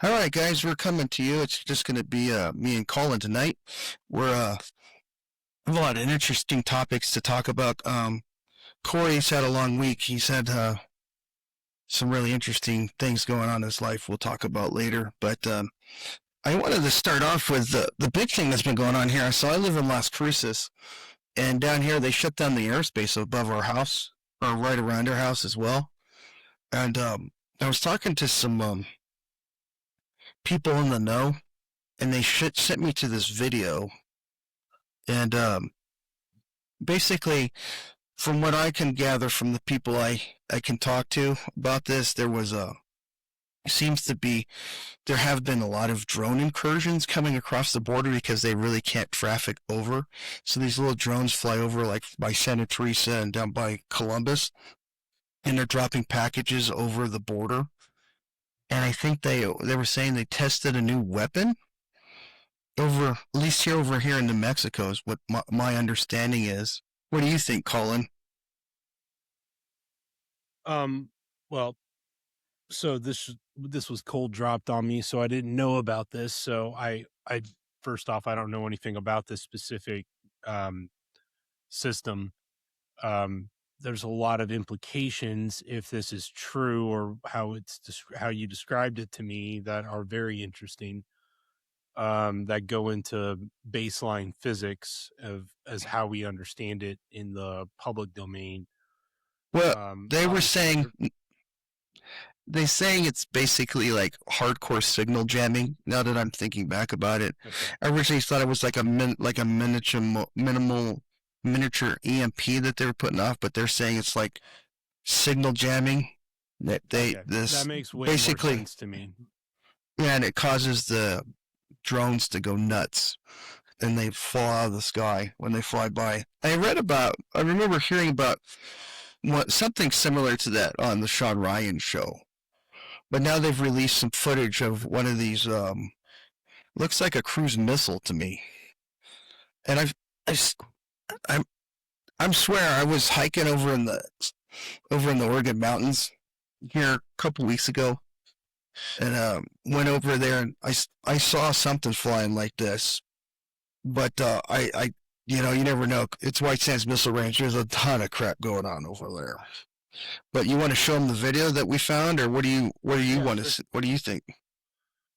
All right, guys, we're coming to you. It's just going to be me and Colin tonight. We're have a lot of interesting topics to talk about. Corey's had a long week. He's had some really interesting things going on in his life. We'll talk about later. But I wanted to start off with the big thing that's been going on here. So I live in Las Cruces, and down here they shut down the airspace above our house, or right around our house as well. And I was talking to some people in the know, and they sent me to this video. And basically, from what I can gather from the people I can talk to about this, seems to be, there have been a lot of drone incursions coming across the border because they really can't traffic over. So these little drones fly over like by Santa Teresa and down by Columbus, and they're dropping packages over the border. And I think they were saying they tested a new weapon over, at least over here in New Mexico, is what my understanding is. What do you think, Colin? Well, so this was cold dropped on me, so I didn't know about this. So I first off, I don't know anything about this specific system. There's a lot of implications if this is true, or how you described it to me, that are very interesting. That go into baseline physics as how we understand it in the public domain. Well, they were saying it's basically like hardcore signal jamming. Now that I'm thinking back about it, okay. I originally thought it was like a miniature EMP that they were putting off, but they're saying it's like signal jamming. That makes way more sense to me. Yeah, and it causes the drones to go nuts, and they fall out of the sky when they fly by. I remember hearing about something similar to that on the Sean Ryan show, but now they've released some footage of one of these. Looks like a cruise missile to me, and I swear I was hiking over in the Oregon mountains here a couple weeks ago, and went over there, and I saw something flying like this, but you never know. It's White Sands Missile Range. There's a ton of crap going on over there. But you want to show them the video that we found, or what do you want to? What do you think?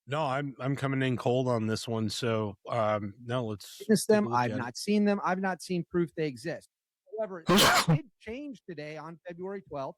No, I'm coming in cold on this one. So no, let's witness them. I've not seen them. I've not seen proof they exist. However, it did change today on February 12th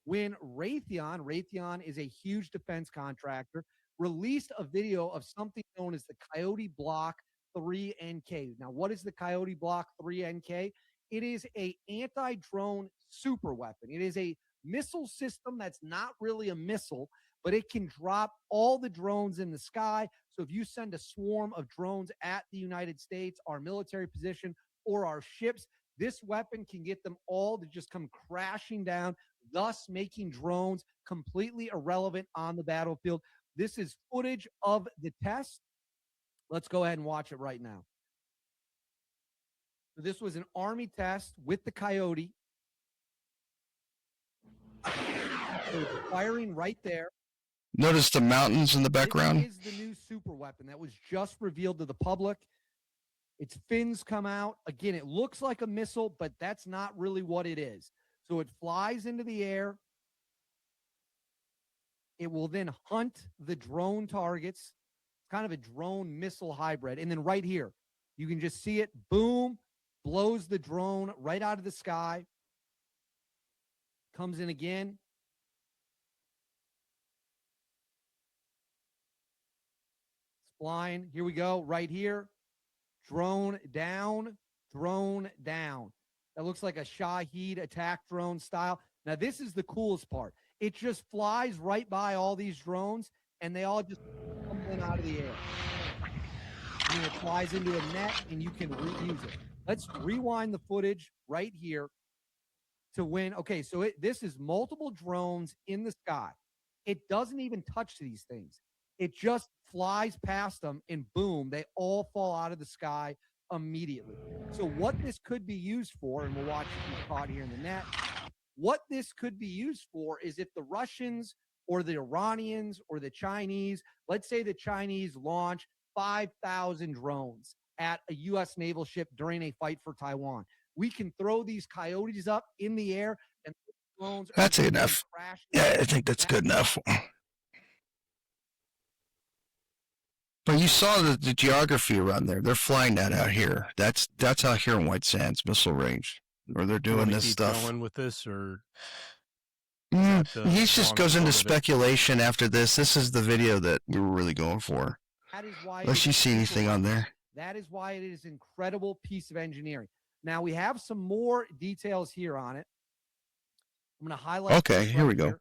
when Raytheon is a huge defense contractor, released a video of something known as the Coyote Block 3NK. Now, what is the Coyote Block 3NK? It is a anti-drone super weapon. It is a missile system that's not really a missile, but it can drop all the drones in the sky. So if you send a swarm of drones at the United States, our military position, or our ships, this weapon can get them all to just come crashing down, thus making drones completely irrelevant on the battlefield. This is footage of the test. Let's go ahead and watch it right now. So this was an Army test with the Coyote. So it's firing right there. Notice the mountains in the background. This is the new super weapon that was just revealed to the public. Its fins come out. Again, it looks like a missile, but that's not really what it is. So it flies into the air. It will then hunt the drone targets. It's kind of a drone missile hybrid. And then right here, you can just see it. Boom, blows the drone right out of the sky. Comes in again. It's flying. Here we go, right here. Drone down, drone down. That looks like a Shahed attack drone style. Now, this is the coolest part. It just flies right by all these drones, and they all just tumbling out of the air. And it flies into a net, and you can reuse it. Let's rewind the footage right here to win. Okay, so this is multiple drones in the sky. It doesn't even touch these things. It just flies past them, and boom, they all fall out of the sky immediately. So what this could be used for, and we'll watch it be caught here in the net, what this could be used for is if the Russians or the Iranians or the Chinese, let's say the Chinese launch 5,000 drones at a U.S. naval ship during a fight for Taiwan. We can throw these coyotes up in the air and drones. That's enough. Yeah, I think that's good enough. But you saw the geography around there. They're flying that out here. That's out here in White Sands missile range, where they're doing this stuff. Going with this, or he just goes into speculation after this. This is the video that we were really going for. That is why. Unless you see anything on there. That is why it is an incredible piece of engineering. Now we have some more details here on it. I'm going to highlight. Okay, here we go.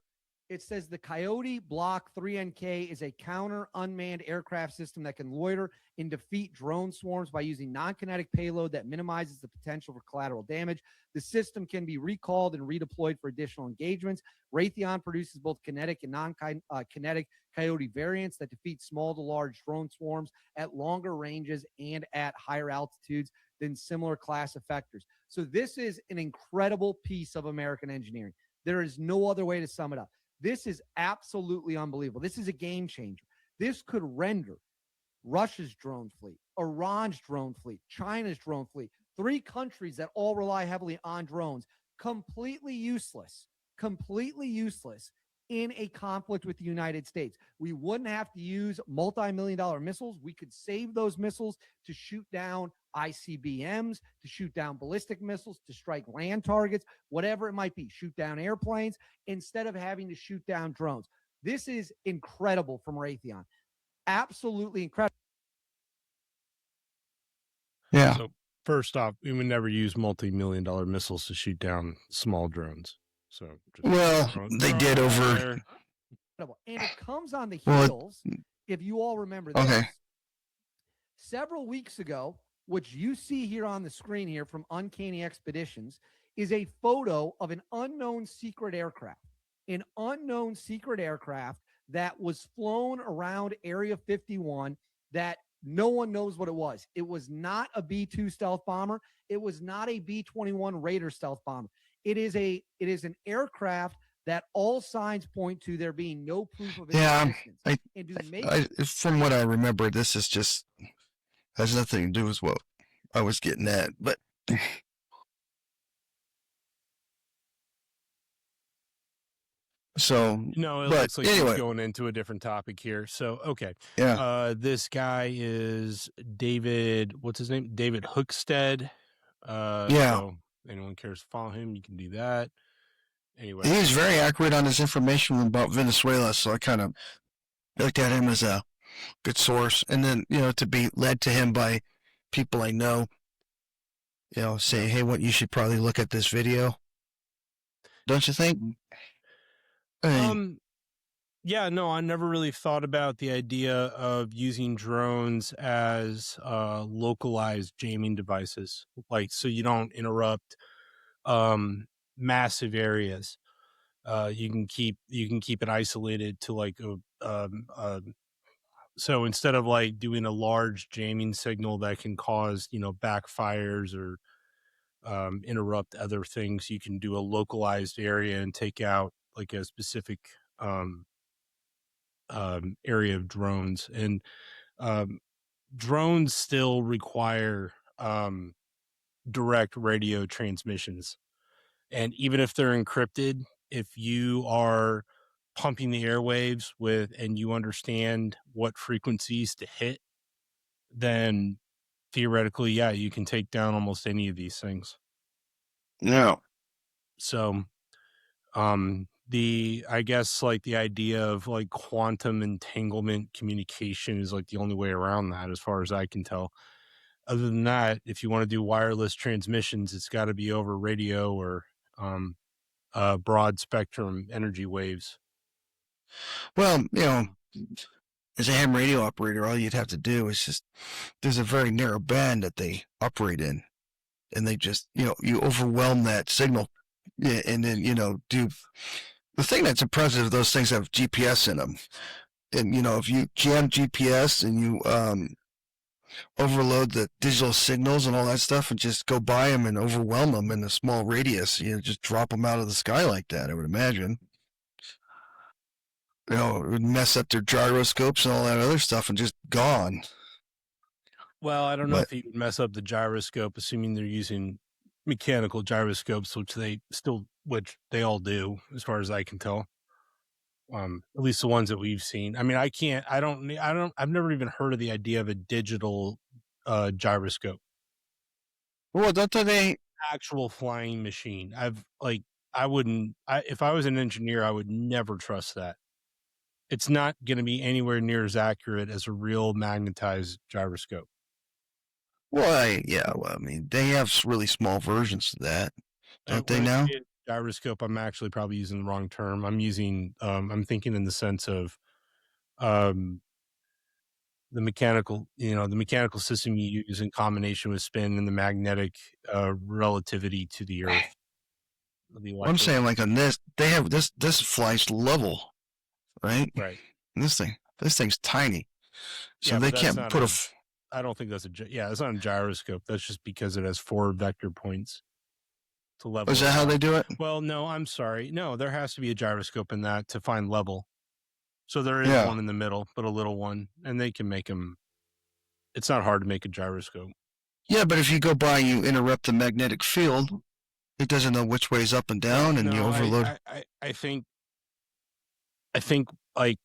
It says the Coyote Block 3NK is a counter unmanned aircraft system that can loiter and defeat drone swarms by using non-kinetic payload that minimizes the potential for collateral damage. The system can be recalled and redeployed for additional engagements. Raytheon produces both kinetic and non-kinetic Coyote variants that defeat small to large drone swarms at longer ranges and at higher altitudes than similar class effectors. So this is an incredible piece of American engineering. There is no other way to sum it up. This is absolutely unbelievable. This is a game changer. This could render Russia's drone fleet, Iran's drone fleet, China's drone fleet, 3 countries that all rely heavily on drones, completely useless in a conflict with the United States. We wouldn't have to use multi-million-dollar missiles. We could save those missiles to shoot down ICBMs, to shoot down ballistic missiles, to strike land targets, whatever it might be, shoot down airplanes, instead of having to shoot down drones. This is incredible from Raytheon. Absolutely incredible. Yeah. So first off, we would never use multi-million-dollar missiles to shoot down small drones. So they did over. And it comes on the heels, if you all remember this. Okay. Several weeks ago, which you see here on the screen here from Uncanny Expeditions, is a photo of an unknown secret aircraft. An unknown secret aircraft that was flown around Area 51 that no one knows what it was. It was not a B-2 stealth bomber. It was not a B-21 Raider stealth bomber. It is an aircraft that all signs point to there being no proof of its existence. From what I remember, this is just has nothing to do with what I was getting at. But so no, it looks like he's going into a different topic here. So okay, yeah. This guy is David. What's his name? David Hookstead. So anyone cares to follow him, you can do that. Anyway, he's very accurate on his information about Venezuela, so I kind of looked at him as a good source. And then, to be led to him by people I know, say, hey, you should probably look at this video. Don't you think? Yeah, no, I never really thought about the idea of using drones as localized jamming devices, so you don't interrupt massive areas. You can keep it isolated to so instead of doing a large jamming signal that can cause backfires or interrupt other things, you can do a localized area and take out a specific area of drones. And drones still require direct radio transmissions, and even if they're encrypted, if you are pumping the airwaves and you understand what frequencies to hit, then theoretically, you can take down almost any of these things. So I guess the idea of quantum entanglement communication is the only way around that, as far as I can tell. Other than that, if you want to do wireless transmissions, it's got to be over radio or broad spectrum energy waves. Well, as a ham radio operator, all you'd have to do is there's a very narrow band that they operate in, and they just, you overwhelm that signal, and then, do the thing that's impressive. Those things have GPS in them, and, if you jam GPS and you overload the digital signals and all that stuff and just go by them and overwhelm them in a small radius, just drop them out of the sky like that, I would imagine. it would mess up their gyroscopes and all that other stuff and just gone. Well, I don't know But if he would mess up the gyroscope, assuming they're using mechanical gyroscopes, which they all do, as far as I can tell. At least the ones that we've seen. I mean, I've never even heard of the idea of a digital gyroscope, well, don't they? actual flying machine. If I was an engineer, I would never trust that. It's not going to be anywhere near as accurate as a real magnetized gyroscope. Well, I mean, they have really small versions of that, don't they When I now? say gyroscope, I'm actually probably using the wrong term. I'm thinking in the sense of um, the mechanical system you use in combination with spin and the magnetic relativity to the Earth. The I'm saying, like on this, they have this flies level, right? right. And this thing's tiny, so Yeah, they but that's can't not put I don't think that's it's not a gyroscope. That's just because it has 4 vector points to level. Is that how they do it? Well, no, I'm sorry. No, there has to be a gyroscope in that to find level. So there is Yeah. one in the middle, but a little one, and they can make them. It's not hard to make a gyroscope. Yeah, but if you go by, you interrupt the magnetic field. It doesn't know which way is up and down, and you overload. I think like.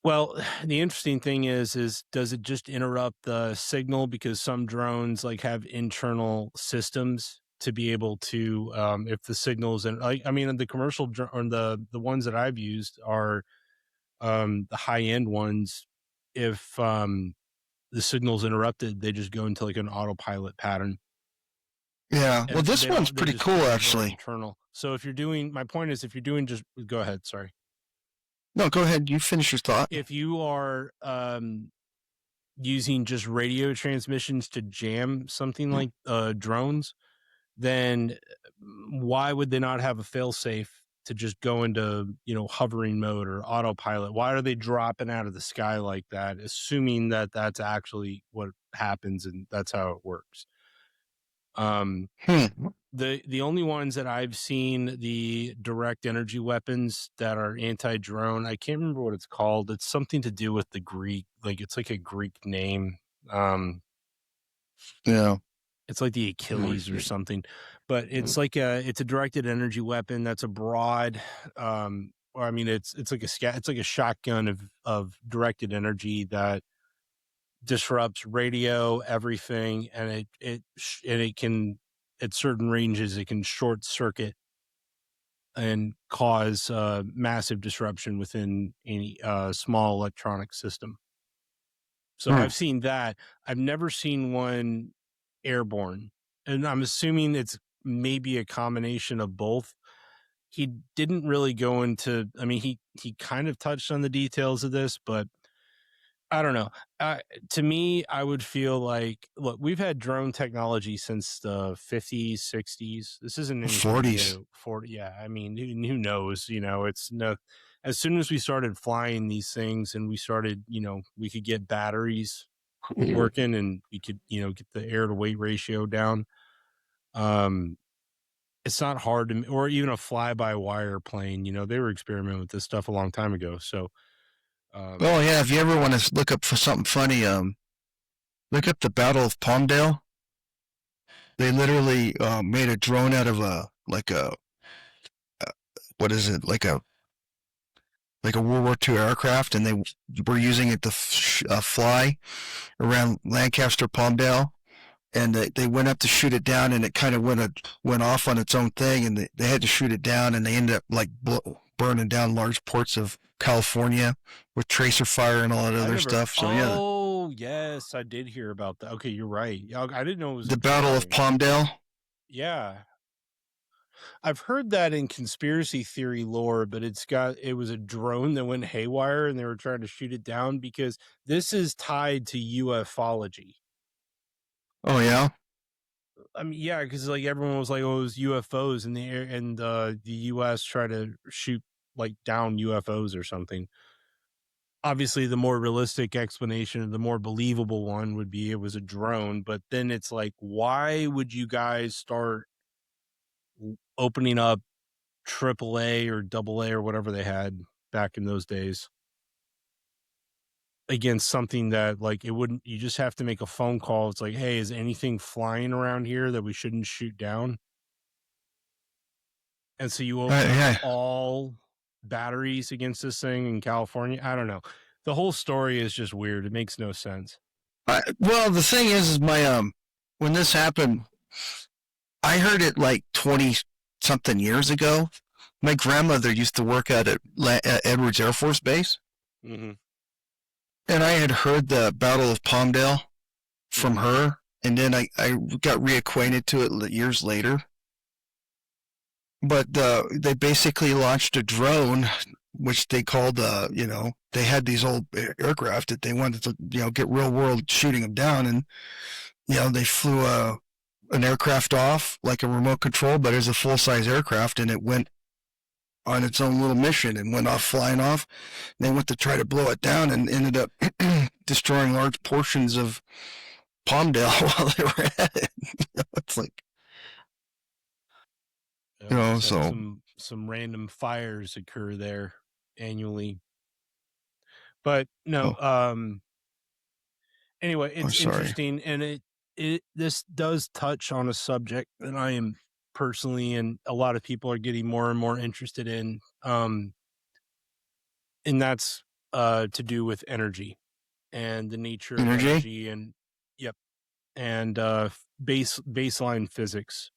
Well, the interesting thing is does it just interrupt the signal, because some drones like have internal systems to be able to if the signals, and I mean the commercial or the ones that I've used are the high end ones. If the signal's interrupted, they just go into like an autopilot pattern. Yeah, well, And this one's pretty cool, actually. Internal. So if you're doing, my point is, if you're doing, just go ahead. Sorry. No, go ahead. You finish your thought. If you are using just radio transmissions to jam something like drones, then why would they not have a failsafe to just go into, hovering mode or autopilot? Why are they dropping out of the sky like that, assuming that that's actually what happens and that's how it works? The only ones that I've seen, the direct energy weapons that are anti-drone, I can't remember what it's called. It's something to do with the Greek, like it's like a Greek name. Yeah, it's like the Achilles or something, but it's like it's a directed energy weapon that's a broad, or I mean, it's like a shotgun of directed energy that disrupts radio, everything, and it can, at certain ranges, it can short circuit and cause massive disruption within any small electronic system. So I've seen that. I've never seen one airborne, and I'm assuming it's maybe a combination of both. He didn't really go into, I mean, he kind of touched on the details of this, but I don't know. To me, I would feel like, look, we've had drone technology since the 50s, 60s. This isn't anything 40s. new. 40, yeah. I mean, who knows? It's no. As soon as we started flying these things, and we started, we could get batteries working, and we could, get the air to weight ratio down. It's not hard to, or even a fly by wire plane. They were experimenting with this stuff a long time ago. So. Oh yeah, if you ever want to look up for something funny, look up the Battle of Palmdale. They literally made a drone out of what is it, like a World War II aircraft, and they were using it to fly around Lancaster, Palmdale, and they went up to shoot it down, and it kind of went off on its own thing, and they had to shoot it down, and they ended up like burning down large parts of California with tracer fire and all that other stuff. So yeah. Oh yes, I did hear about that. Okay, you're right. I didn't know it was the Battle of Palmdale. Yeah, I've heard that in conspiracy theory lore, but it was a drone that went haywire, and they were trying to shoot it down, because this is tied to ufology. Oh yeah. I mean, yeah, because like everyone was like, "Oh, it was UFOs in the air," and the U.S. tried to shoot like down UFOs or something. Obviously, the more realistic explanation, the more believable one, would be it was a drone. But then it's like, why would you guys start opening up AAA or AA or whatever they had back in those days against something that like it wouldn't, you just have to make a phone call. It's like, hey, is anything flying around here that we shouldn't shoot down? And so you open yeah. up all batteries against this thing in California. I don't know. The whole story is just weird. It makes no sense. Well, the thing is my when this happened, I heard it like 20 something years ago. My grandmother used to work at Edwards Air Force Base, Mm-hmm. and I had heard the Battle of Palmdale from her, and then I got reacquainted to it years later. But they basically launched a drone, which they called, they had these old aircraft that they wanted to, get real world shooting them down, and they flew an aircraft off like a remote control, but it was a full size aircraft, and it went on its own little mission and went off flying off. They went to try to blow it down and ended up destroying large portions of Palmdale while they were at it. It's like, so some random fires occur there annually, but no. Anyway, it's interesting, and this does touch on a subject that I am personally, and a lot of people are getting more and more interested in, and that's to do with energy and the nature of energy, and baseline physics.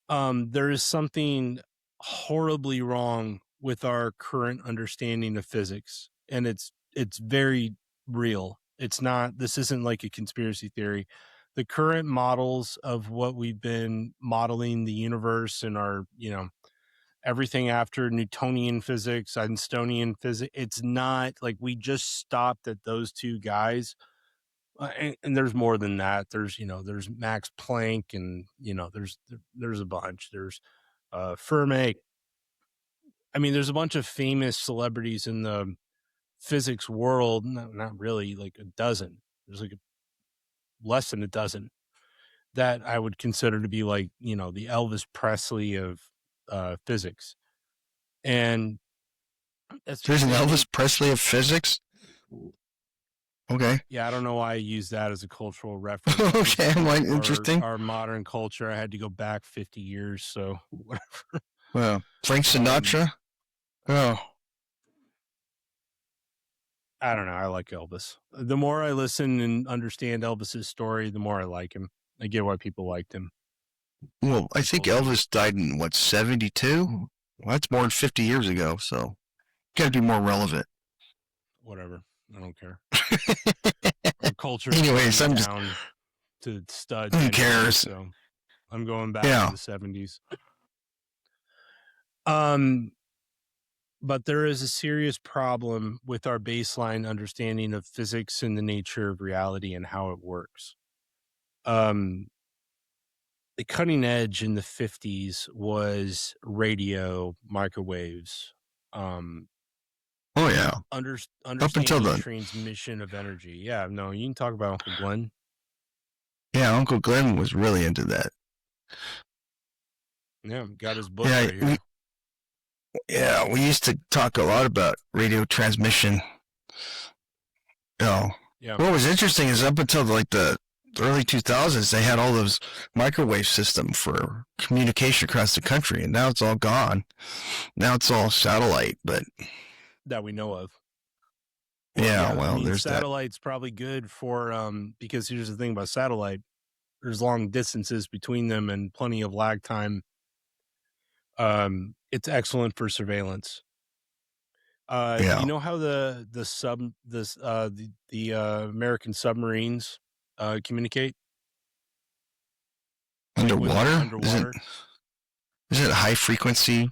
There is something horribly wrong with our current understanding of physics, and it's very real. This isn't like a conspiracy theory. The current models of what we've been modeling the universe and our, everything after Newtonian physics, Einsteinian physics, it's not like we just stopped at those two guys. And there's more than that. There's Max Planck, and there's a bunch. There's Fermi. I mean, there's a bunch of famous celebrities in the physics world. Not really, like a dozen. There's like less than a dozen that I would consider to be like, the Elvis Presley of physics. And there's an Elvis Presley of physics. Okay. Yeah, I don't know why I use that as a cultural reference. Okay, interesting. Our modern culture. I had to go back 50 years, so whatever. Well, Frank Sinatra. I don't know. I like Elvis. The more I listen and understand Elvis's story, the more I like him. I get why people liked him. Well, I think Elvis died in 72? Well, that's more than 50 years ago, so got to be more relevant. Whatever. I don't care. Our culture. Anyways, I'm just down to studs. Who cares? So I'm going back to the 70s. But there is a serious problem with our baseline understanding of physics and the nature of reality and how it works. The cutting edge in the 50s was radio, microwaves. Oh yeah. Understanding the transmission of energy. Yeah, no, you can talk about Uncle Glenn. Yeah, Uncle Glenn was really into that. Yeah, got his book right here. We used to talk a lot about radio transmission. What was interesting is up until the early 2000s, they had all those microwave systems for communication across the country, and now it's all gone. Now it's all satellite, but that we know of. There's satellite's probably good for because here's the thing about satellite: there's long distances between them and plenty of lag time. It's excellent for surveillance. You know how the American submarines communicate underwater? Is it high frequency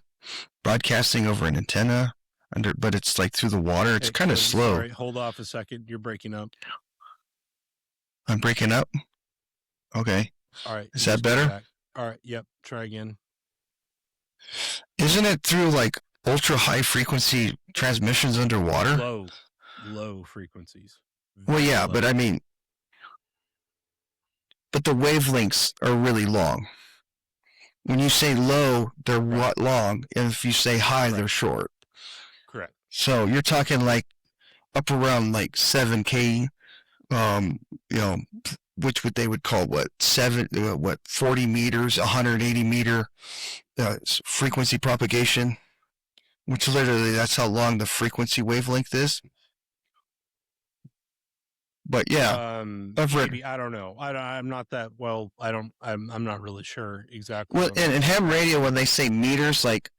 broadcasting over an antenna? But it's like through the water. It's kind of slow. Sorry, hold off a second. You're breaking up. I'm breaking up? Okay. All right. Is that better? All right. Yep. Try again. Isn't it through like ultra high frequency transmissions underwater? Low frequencies. Well, yeah, low. But I mean, but the wavelengths are really long. When you say low, they're Right. long, and if you say high, Right. they're short. Correct. So you're talking like up around like 7K, which they would call 40 meters, 180 meter frequency propagation, which literally that's how long the frequency wavelength is. But yeah, maybe I don't know. I'm not that well. I'm not really sure exactly. Well, in ham radio, when they say meters, like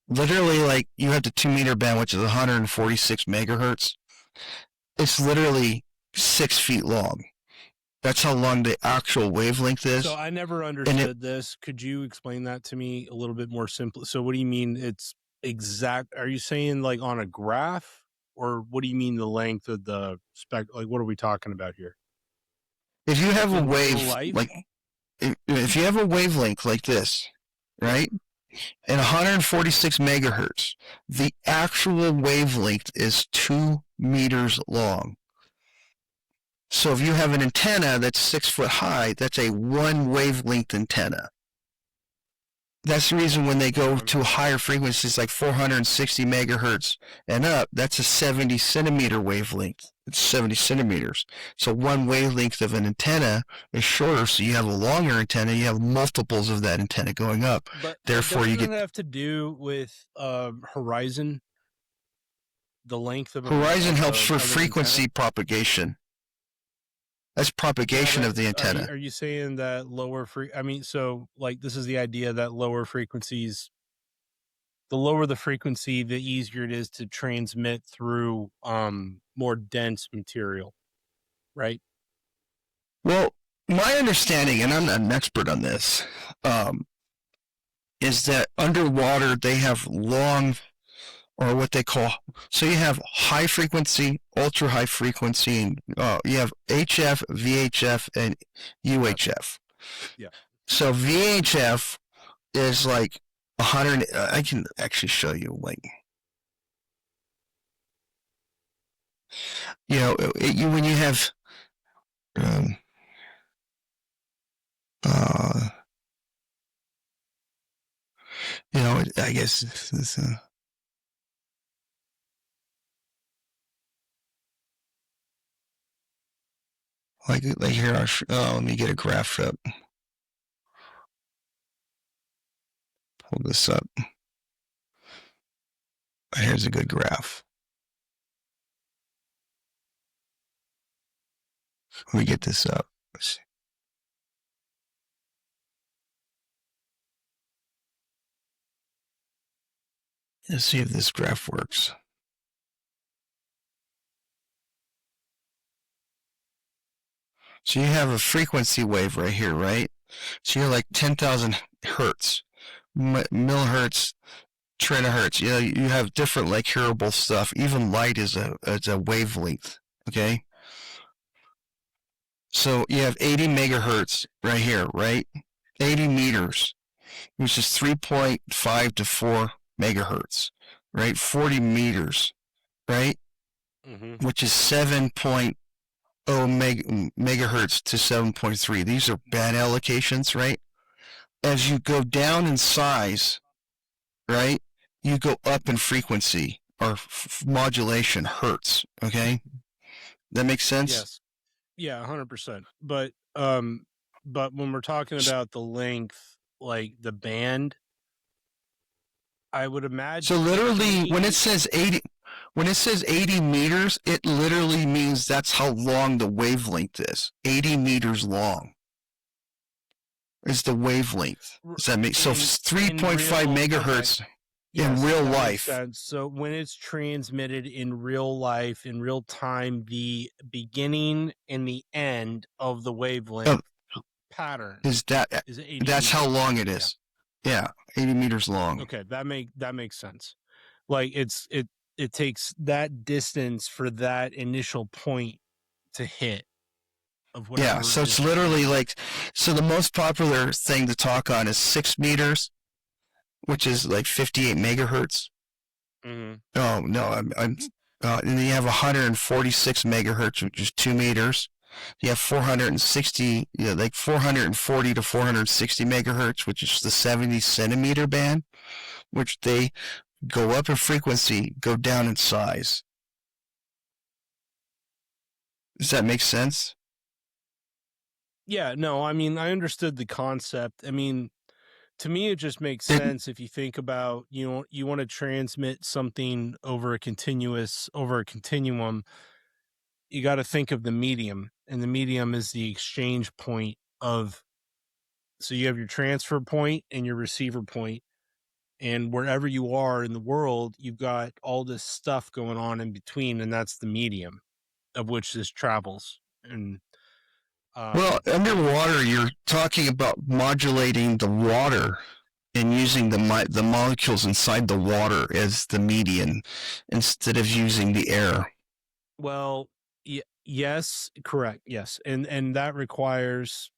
literally, like you have the 2 meter band, which is 146 megahertz. It's literally 6 feet long. That's how long the actual wavelength is. So I never understood this. Could you explain that to me a little bit more simply? So what do you mean it's exact? Are you saying like on a graph? Or what do you mean the length of the like, what are we talking about here? If you have a wave, like, if you have a wavelength like this, right, and 146 megahertz, the actual wavelength is 2 meters long. So if you have an antenna that's 6 foot high, that's a 1 wavelength antenna. That's the reason when they go to higher frequencies like 460 megahertz and up, that's a 70 centimeter wavelength. It's 70 centimeters. So 1 wavelength of an antenna is shorter, so you have a longer antenna, you have multiples of that antenna going up. But therefore you get have to do with horizon, the length of horizon helps for frequency propagation. That's propagation of the antenna. Are you saying that so like this is the idea that lower frequencies, the lower the frequency, the easier it is to transmit through more dense material, right? Well, my understanding, and I'm not an expert on this, is that underwater they have long, or what they call, so you have high frequency, ultra high frequency, and you have HF, VHF, and UHF. Yeah. So VHF is like 100. I can actually show you, like, when you have, I guess this. Like here, let me get a graph up. Pull this up. Here's a good graph. Let me get this up. Let's see. Let's see if this graph works. So you have a frequency wave right here, right? So you're like 10,000 hertz, millihertz, terahertz. You have different like hearable stuff. Even light is a wavelength. Okay. So you have 80 megahertz right here, right? 80 meters, which is 3.5 to 4 megahertz, right? 40 meters, right? Mm-hmm. Which is 7.0 megahertz to 7.3. These are band allocations, right? As you go down in size, right, you go up in frequency or modulation, hertz. Okay, that makes sense. Yes. Yeah, 100%. But when we're talking about the length, like the band, I would imagine. So literally, when it says 80 meters, it literally means that's how long the wavelength is. 80 meters long is the wavelength. Does that make so? 3.5 megahertz in real life. So when it's transmitted in real life, in real time, the beginning and the end of the wavelength pattern is 80 that's how long it is. Yeah, 80 meters long. Okay, that makes sense. Like it takes that distance for that initial point to hit. Yeah, so it's literally like, so the most popular thing to talk on is 6 meters, which is like 58 megahertz. Mm-hmm. Oh no, and then you have 146 megahertz, which is 2 meters. You have 460, like 440 to 460 megahertz, which is the 70 centimeter band, which they go up in frequency, go down in size. Does that make sense? Yeah, no, I mean, I understood the concept. I mean, to me, it just makes sense if you think about, you want to transmit something over a continuum. You got to think of the medium, and the medium is the exchange point of. So you have your transfer point and your receiver point, and wherever you are in the world, you've got all this stuff going on in between, and that's the medium of which this travels. And well, underwater, you're talking about modulating the water and using the molecules inside the water as the median instead of using the air. Well, yes, correct. Yes. And that requires,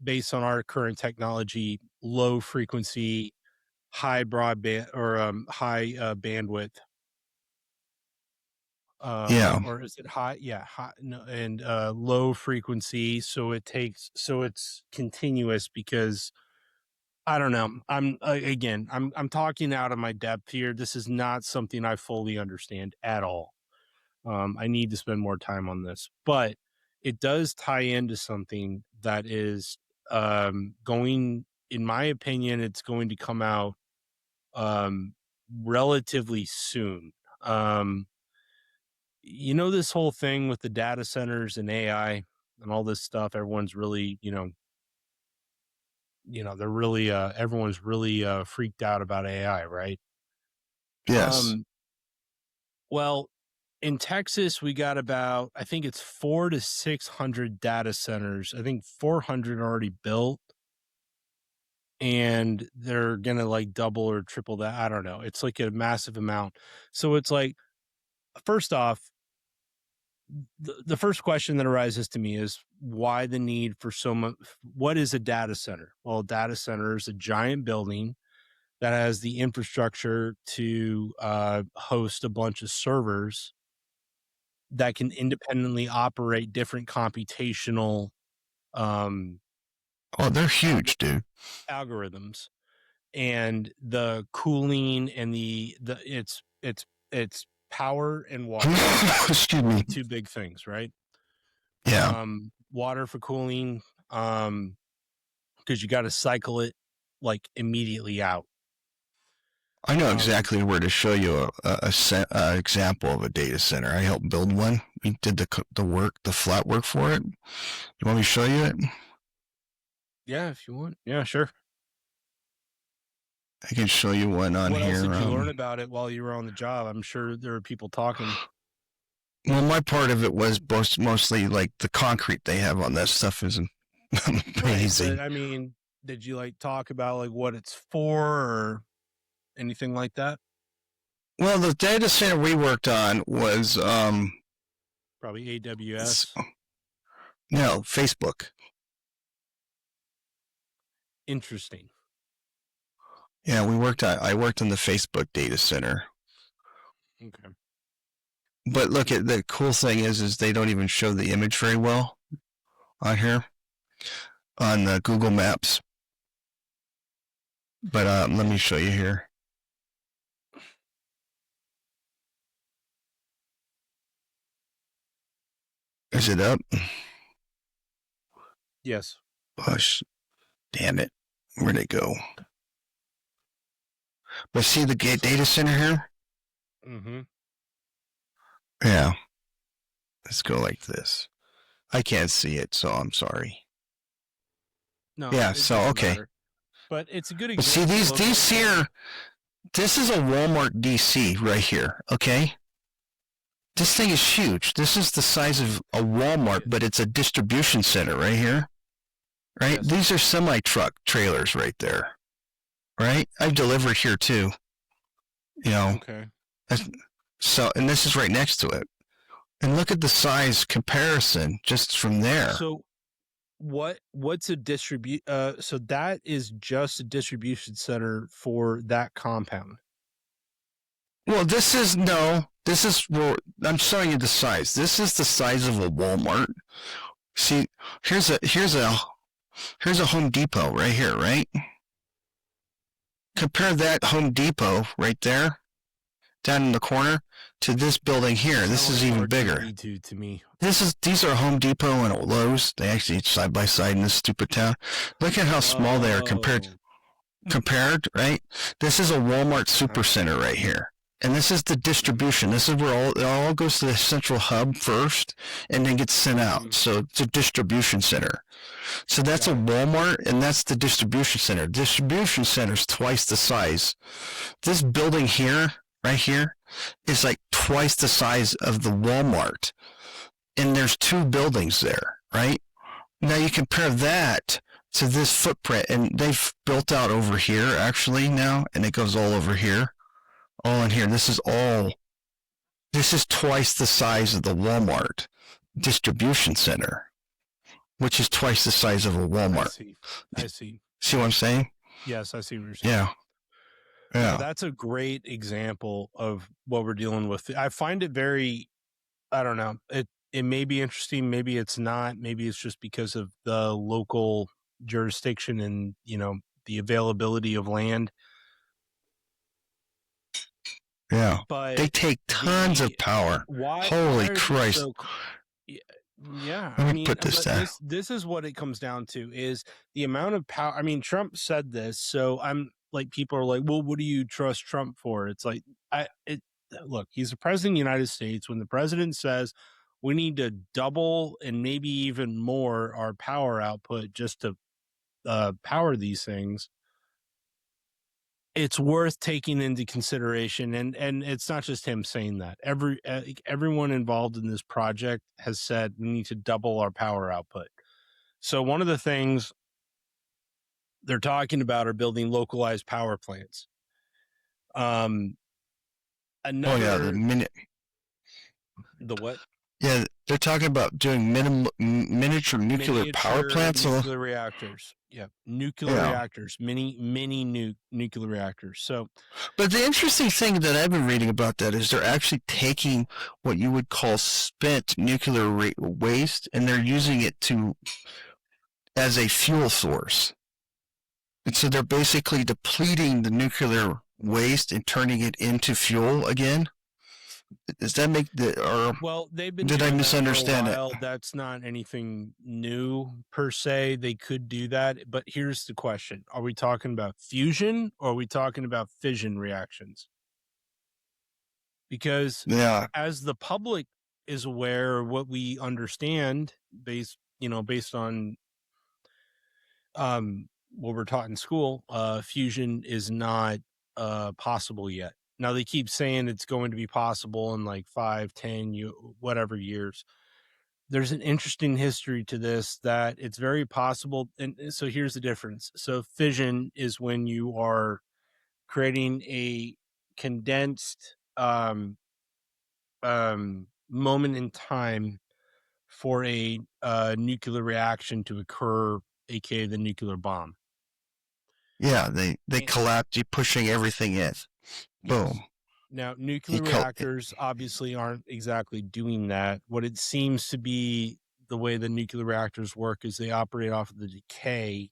based on our current technology, low frequency, high broadband or high bandwidth. Yeah. Or is it high? Yeah. High, no, and low frequency. So it's continuous because I don't know. I'm talking out of my depth here. This is not something I fully understand at all. I need to spend more time on this, but it does tie into something that is going, in my opinion, it's going to come out relatively soon. This whole thing with the data centers and AI and all this stuff, everyone's really, they're really, everyone's really freaked out about AI, right? Yes. Well, in Texas, we got about, I think it's 400 to 600 data centers. I think 400 already built, and they're going to like double or triple that. I don't know. It's like a massive amount. So it's like, first off, the first question that arises to me is why the need for so much? What is a data center? Well, a data center is a giant building that has the infrastructure to host a bunch of servers that can independently operate different computational they're huge, dude. algorithms, and the cooling and it's power and water. Excuse me. Two big things, right? Yeah. Water for cooling, because you got to cycle it like immediately out. I know exactly where to show you a example of a data center. I helped build one. We did the flat work for it. You want me to show you it? Yeah, if you want. Yeah, sure. I can show you one on here. What else here. did you learn about it while you were on the job? I'm sure there were people talking. Well, my part of it was mostly like the concrete they have on that stuff is amazing. Right, but, I mean, did you like talk about like what it's for or anything like that? Well, the data center we worked on was probably AWS. No, Facebook. Interesting. Yeah, I worked on the Facebook data center. Okay. But look, at the cool thing is they don't even show the image very well on here on the Google Maps. But let me show you here. Is it up? Yes. Gosh, damn it. Where'd it go? But see the data center here? Mm-hmm. Yeah. Let's go like this. I can't see it, so I'm sorry. No. Yeah, so okay. Matter. But it's a good example. See these here, this is a Walmart DC right here, okay? This thing is huge. This is the size of a Walmart, but it's a distribution center right here. Right? Yes. These are semi-truck trailers right there. Right? I've delivered here too. Okay. So, and this is right next to it. And look at the size comparison just from there. So what's a so that is just a distribution center for that compound. Well, this is This is where I'm showing you the size. This is the size of a Walmart. See, here's a Home Depot right here, right? Compare that Home Depot right there, down in the corner, to this building here. This is even bigger. To me. These are Home Depot and Lowe's. They actually side by side in this stupid town. Look at how small they are compared, right? This is a Walmart Supercenter right here. And this is the distribution. This is where it all goes to the central hub first and then gets sent out. So it's a distribution center. So that's a Walmart, and that's the distribution center. Distribution center is twice the size. This building here, right here, is like twice the size of the Walmart. And there's 2 buildings there, right? Now you compare that to this footprint, and they've built out over here actually now, and it goes all over here. All in here. This is twice the size of the Walmart distribution center, which is twice the size of a Walmart. I see. See what I'm saying? Yes, I see what you're saying. Yeah. Yeah. That's a great example of what we're dealing with. I find it very, I don't know. It may be interesting. Maybe it's not. Maybe it's just because of the local jurisdiction and, the availability of land. Yeah, but they take tons of power. Holy Christ! Yeah, Let me put this down. This is what it comes down to: is the amount of power. I mean, Trump said this, so I'm like, people are like, "Well, what do you trust Trump for?" It's like, look, he's the president of the United States. When the president says we need to double and maybe even more our power output just to power these things, it's worth taking into consideration. And it's not just him saying that. Everyone involved in this project has said we need to double our power output. So one of the things they're talking about are building localized power plants. The what? Yeah, they're talking about doing miniature nuclear power plants. Nuclear reactors. Yeah, reactors, mini nuclear reactors. So, but the interesting thing that I've been reading about that is they're actually taking what you would call spent nuclear waste, and they're using it as a fuel source. And so they're basically depleting the nuclear waste and turning it into fuel again. Does that make they've been. Did I misunderstand it? That's not anything new per se. They could do that, but here's the question: are we talking about fusion or are we talking about fission reactions? Because as the public is aware of what we understand, based on what we're taught in school, fusion is not possible yet. Now they keep saying it's going to be possible in like 5, 10, whatever years. There's an interesting history to this, that it's very possible. And so here's the difference. So fission is when you are creating a condensed moment in time for a nuclear reaction to occur, aka the nuclear bomb. Yeah, they collapse, you're pushing everything in. Boom. Yes. Now, nuclear reactors obviously aren't exactly doing that. What it seems to be, the way the nuclear reactors work, is they operate off of the decay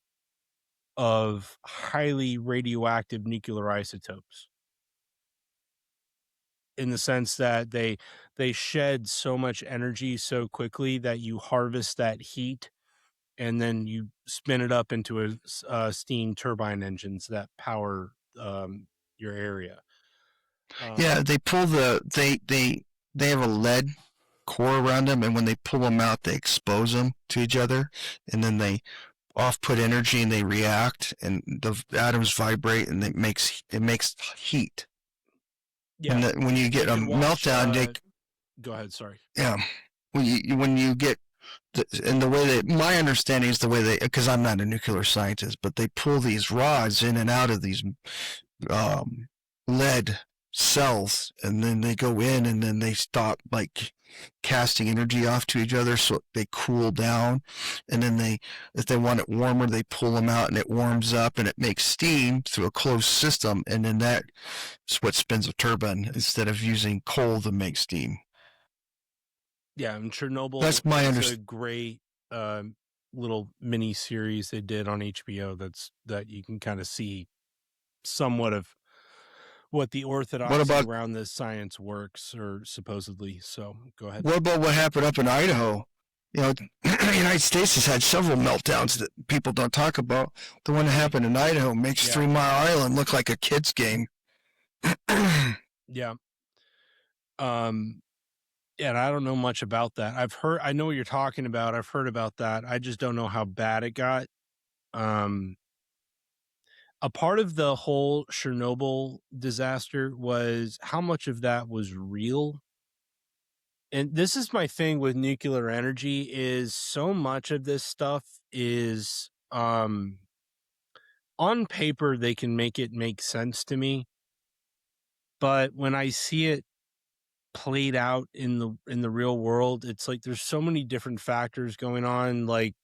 of highly radioactive nuclear isotopes. In the sense that they shed so much energy so quickly that you harvest that heat and then you spin it up into a steam turbine engines that power your area. Yeah, they pull they have a lead core around them, and when they pull them out, they expose them to each other, and then they put energy and they react, and the atoms vibrate, and it makes heat. Yeah. And when you get a meltdown, go ahead. Sorry. Yeah, when you get and the way my understanding is the way because I'm not a nuclear scientist, but they pull these rods in and out of these lead cells, and then they go in, and then they stop, like casting energy off to each other, so they cool down, and then if they want it warmer, they pull them out and it warms up and it makes steam through a closed system, and then that is what spins a turbine instead of using coal to make steam. Yeah, and Chernobyl That's my is a great little mini series they did on HBO that you can kind of see somewhat of what the orthodoxy around this science works, or supposedly. So go ahead. What about what happened up in Idaho? You know, the United States has had several meltdowns that people don't talk about. The one that happened in Idaho makes 3 Mile Island look like a kid's game. Yeah. And I don't know much about that. I know what you're talking about. I've heard about that. I just don't know how bad it got. A part of the whole Chernobyl disaster was how much of that was real. And this is my thing with nuclear energy, is so much of this stuff is on paper they can make it make sense to me. But when I see it played out in the real world, it's like there's so many different factors going on, like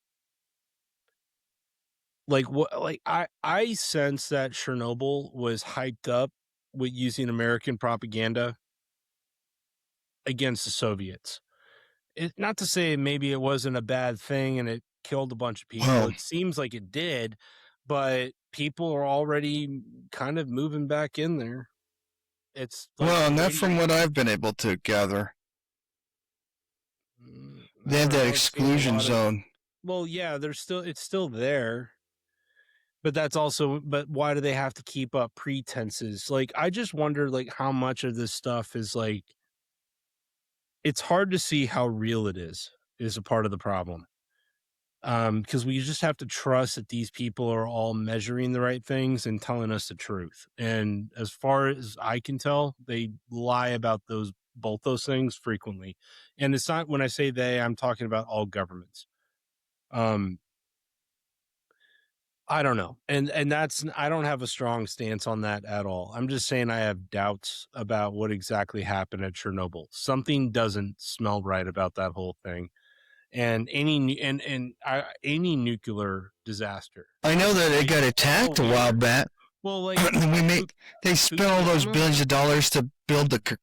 what, like I sense that Chernobyl was hyped up with using American propaganda against the Soviets. Not to say maybe it wasn't a bad thing and it killed a bunch of people. It seems like it did, but people are already kind of moving back in there. It's like, well, and that's from what I've been able to gather. They have that exclusion zone. Well, yeah, it's still there. But that's also, but why do they have to keep up pretenses? Like, I just wonder, like, how much of this stuff is like, it's hard to see how real it is a part of the problem. Because we just have to trust that these people are all measuring the right things and telling us the truth. And as far as I can tell, they lie about both those things frequently. And it's not, when I say they, I'm talking about all governments. I don't know. And that's, I don't have a strong stance on that at all. I'm just saying I have doubts about what exactly happened at Chernobyl. Something doesn't smell right about that whole thing. And any nuclear disaster. I know that it got attacked a while back. Well, like they spent all those billions of dollars to build the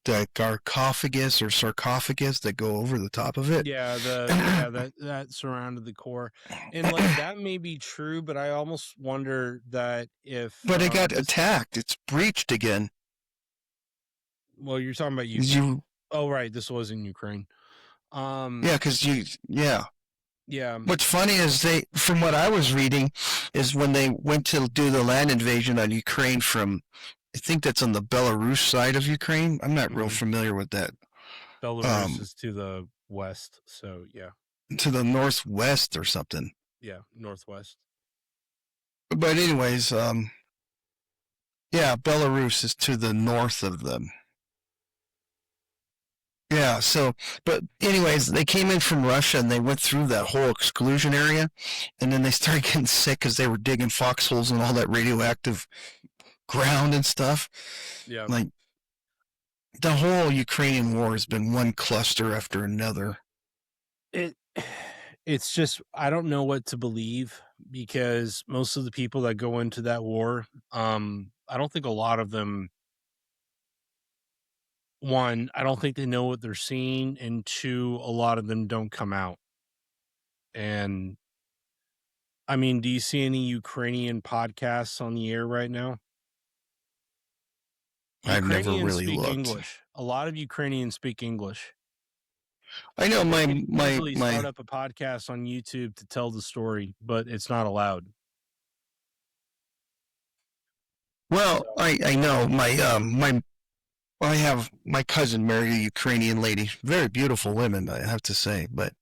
sarcophagus that go over the top of it. Yeah, that surrounded the core, and like that may be true, but I almost wonder that if. But it got attacked. It's breached again. Well, you're talking about Ukraine. Oh, right. This was in Ukraine. Yeah, because Yeah. What's funny is from what I was reading, is when they went to do the land invasion on Ukraine from, I think that's on the Belarus side of Ukraine. I'm not real familiar with that. Belarus is to the west, so yeah. To the northwest or something. Yeah, northwest. But anyways, yeah, Belarus is to the north of them. Yeah, so, but anyways, they came in from Russia and they went through that whole exclusion area, and then they started getting sick because they were digging foxholes and all that radioactive ground and stuff. Yeah. Like, the whole Ukrainian war has been one cluster after another. It's just, I don't know what to believe, because most of the people that go into that war, I don't think a lot of them, one, I don't think they know what they're seeing, and two, a lot of them don't come out. And I mean, do you see any Ukrainian podcasts on the air right now? I've never really looked. English. A lot of Ukrainians speak English. I know my start up a podcast on YouTube to tell the story, but it's not allowed. Well, I know I have my cousin married a Ukrainian lady, very beautiful women, I have to say, but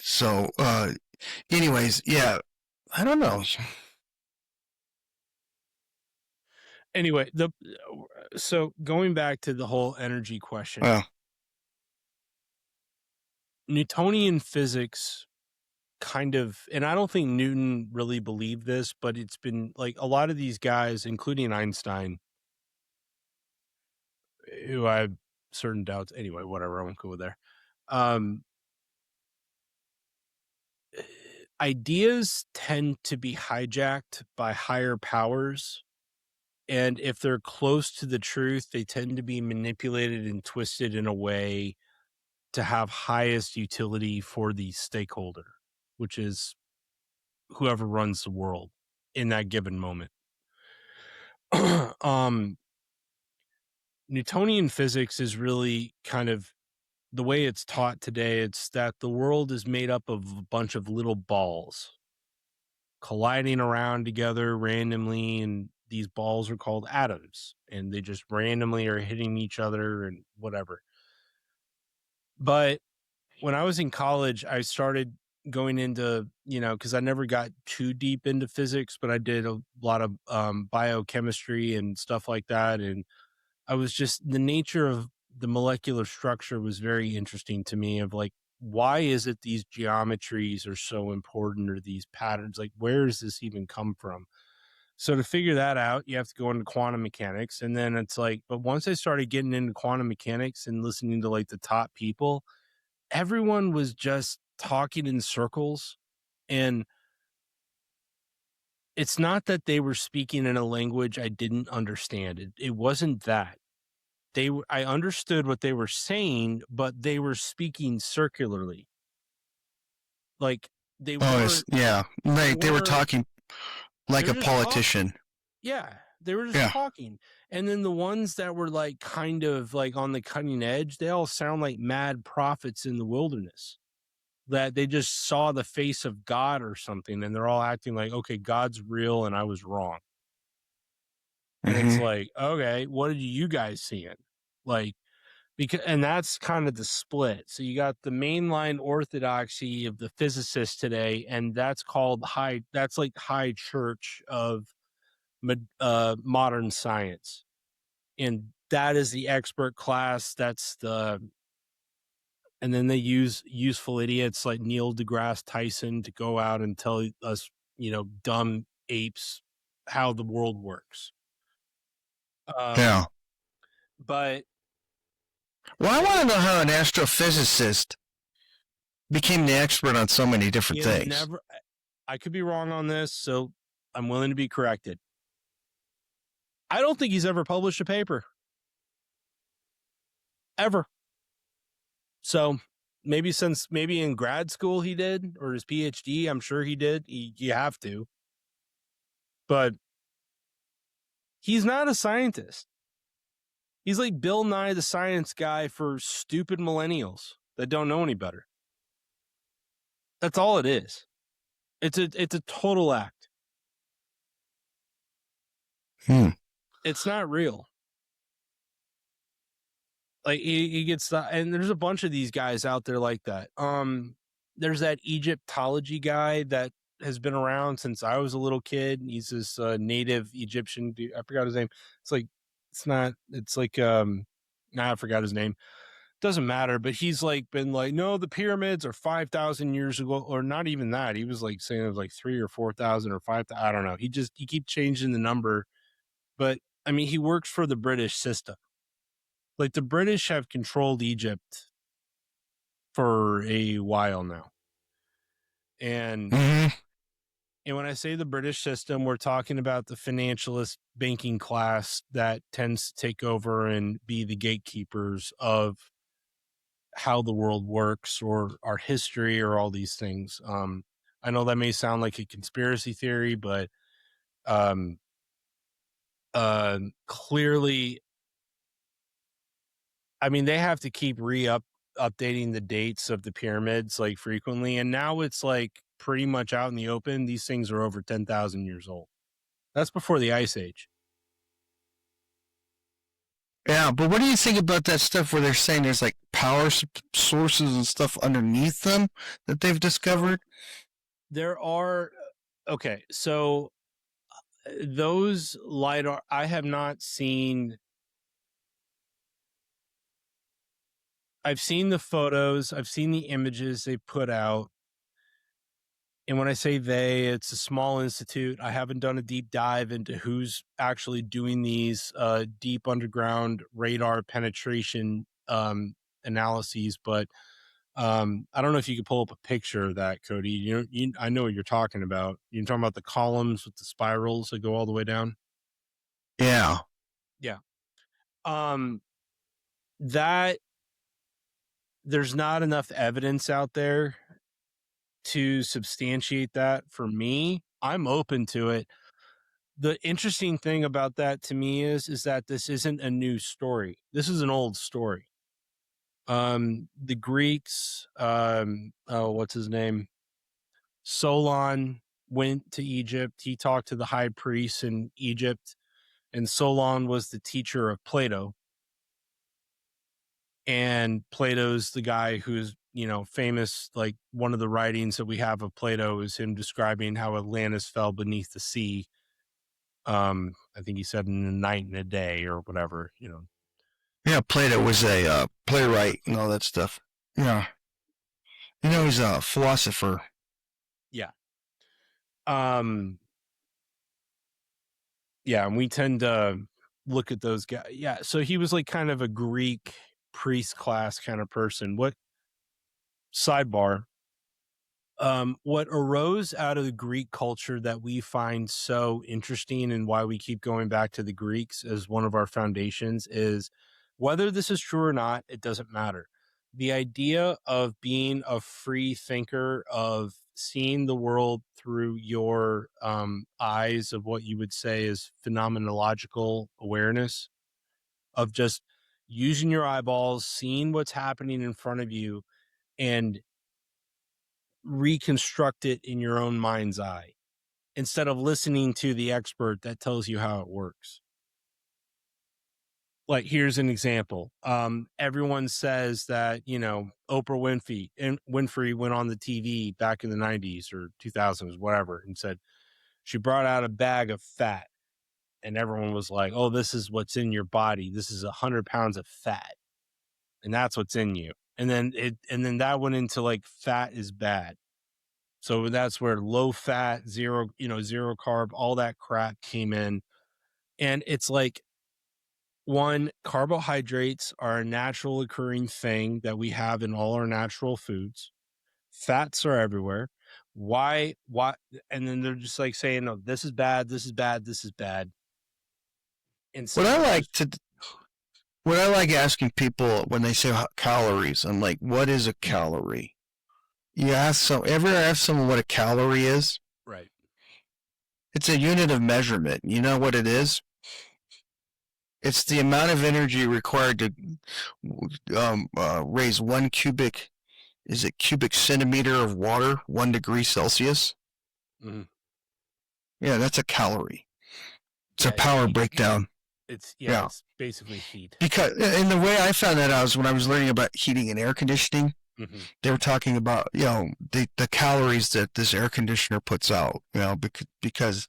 so anyways, yeah, I don't know. Anyway, so going back to the whole energy question, Newtonian physics kind of, and I don't think Newton really believed this, but it's been like a lot of these guys, including Einstein, who I have certain doubts. Anyway, whatever. I won't go there. Ideas tend to be hijacked by higher powers. And if they're close to the truth, they tend to be manipulated and twisted in a way to have highest utility for the stakeholder, which is whoever runs the world in that given moment. Newtonian physics is really kind of the way it's taught today. It's that the world is made up of a bunch of little balls colliding around together randomly, and these balls are called atoms, and they just randomly are hitting each other and whatever. But when I was in college, I started going into, because I never got too deep into physics, but I did a lot of biochemistry and stuff like that. And I was just, the nature of the molecular structure was very interesting to me, of like, why is it these geometries are so important, or these patterns? Like, where does this even come from? So to figure that out, you have to go into quantum mechanics. And then it's like, but once I started getting into quantum mechanics and listening to like the top people, everyone was just talking in circles. And it's not that they were speaking in a language I didn't understand. It wasn't that. I understood what they were saying, but they were speaking circularly. Like they weren't. Yeah. They were weren't- talking like they a were just politician. talking. Yeah, they were just Yeah. talking. And then the ones that were like kind of like on the cutting edge, they all sound like mad prophets in the wilderness, that they just saw the face of God or something, and they're all acting like, okay, God's real and I was wrong. And it's like, okay, what did you guys see it? Like, and that's kind of the split. So you got the mainline orthodoxy of the physicists today, and that's called that's like high church of modern science. And that is the expert class. And then they use useful idiots like Neil deGrasse Tyson to go out and tell us, dumb apes, how the world works. Yeah. But Well, I want to know how an astrophysicist became the expert on so many different things. I could be wrong on this, so I'm willing to be corrected. I don't think he's ever published a paper. Ever. So maybe in grad school he did, or his PhD, I'm sure he did. You have to. But he's not a scientist. He's like Bill Nye the Science Guy for stupid millennials that don't know any better. That's all it is. It's a total act. It's not real. Like he gets that, and there's a bunch of these guys out there like that. There's that Egyptology guy that has been around since I was a little kid. He's this native Egyptian dude. I forgot his name. I forgot his name. Doesn't matter, but he's like been like, no, the pyramids are 5,000 years ago, or not even that. He was like saying it was like 3,000 or 4,000 or 5,000. I don't know. He keeps changing the number, but I mean, he works for the British system. Like the British have controlled Egypt for a while now. And and when I say the British system, we're talking about the financialist banking class that tends to take over and be the gatekeepers of how the world works, or our history, or all these things. I know that may sound like a conspiracy theory, but clearly, I mean, they have to keep updating the dates of the pyramids like frequently, and now it's like pretty much out in the open. These things are over 10,000 years old. That's before the Ice Age. Yeah, but what do you think about that stuff where they're saying there's like power sources and stuff underneath them that they've discovered? There are, okay, so those LiDAR, I have not seen. I've seen the photos, I've seen the images they put out. And when I say they, it's a small institute. I haven't done a deep dive into who's actually doing these deep underground radar penetration analyses, but I don't know if you could pull up a picture of that, Cody. I know what you're talking about. You're talking about the columns with the spirals that go all the way down. Yeah. Yeah. That there's not enough evidence out there to substantiate that for me. I'm open to it. The interesting thing about that to me is that this isn't a new story. This is an old story. The Greeks, what's his name? Solon went to Egypt. He talked to the high priests in Egypt, and Solon was the teacher of Plato. And Plato's the guy who's, famous. Like, one of the writings that we have of Plato is him describing how Atlantis fell beneath the sea. I think he said in a night and a day or whatever, Yeah, Plato was a playwright and all that stuff. Yeah. He's a philosopher. Yeah. Yeah, and we tend to look at those guys. Yeah, so he was like kind of a Greek priest class kind of person. Sidebar, what arose out of the Greek culture that we find so interesting and why we keep going back to the Greeks as one of our foundations is, whether this is true or not, it doesn't matter. The idea of being a free thinker, of seeing the world through your eyes of what you would say is phenomenological awareness, of just using your eyeballs, seeing what's happening in front of you, and reconstruct it in your own mind's eye instead of listening to the expert that tells you how it works. Like, here's an example. Everyone says that, Oprah Winfrey went on the TV back in the 90s or 2000s, whatever, and said she brought out a bag of fat, and everyone was like, oh, this is what's in your body. This is 100 pounds of fat, and that's what's in you. And then that went into like, fat is bad. So that's where low fat, zero carb, all that crap came in. And it's like, one, carbohydrates are a natural occurring thing that we have in all our natural foods. Fats are everywhere. Why? And then they're just like saying, no, this is bad, this is bad, this is bad. What I like asking people when they say calories, I'm like, what is a calorie? You ever ask someone what a calorie is? Right. It's a unit of measurement. You know what it is? It's the amount of energy required to raise 1 cubic centimeter of water, 1 degree Celsius? Mm-hmm. Yeah, that's a calorie. It's a power breakdown. It's basically heat. Because, and the way I found that out was when I was learning about heating and air conditioning. Mm-hmm. They were talking about, the calories that this air conditioner puts out, because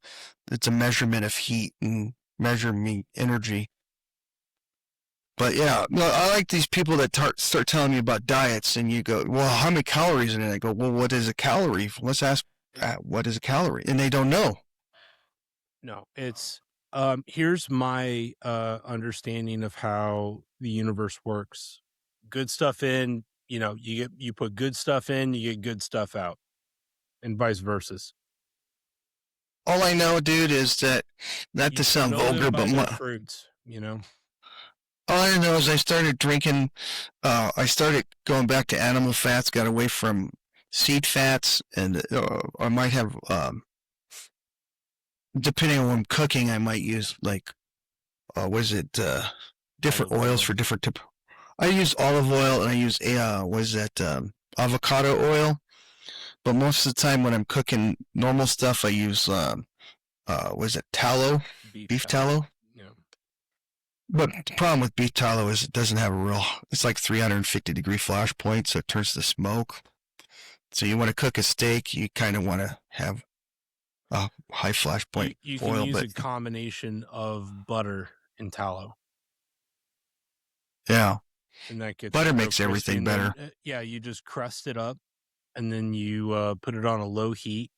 it's a measurement of heat and measuring energy. But yeah, no, I like these people that start telling me about diets, and you go, well, how many calories in it? I go, well, what is a calorie? Let's ask, what is a calorie? And they don't know. No, it's, here's my understanding of how the universe works. Good stuff in, you put good stuff in, you get good stuff out, and vice versa. All I know, dude, is that, not to sound vulgar, but fruits, all I know is I started drinking, I started going back to animal fats, got away from seed fats, and I might have, depending on what I'm cooking, I might use different oils for different types. I use olive oil, and I use, avocado oil, but most of the time when I'm cooking normal stuff, I use, tallow? Beef tallow? But the problem with beef tallow is it doesn't have it's like 350 degree flash point, so it turns to smoke. So you want to cook a steak, you kind of want to have a high flash point you can oil. Use a combination of butter and tallow. Yeah. And that gets butter makes everything better. You just crust it up, and then you put it on a low heat,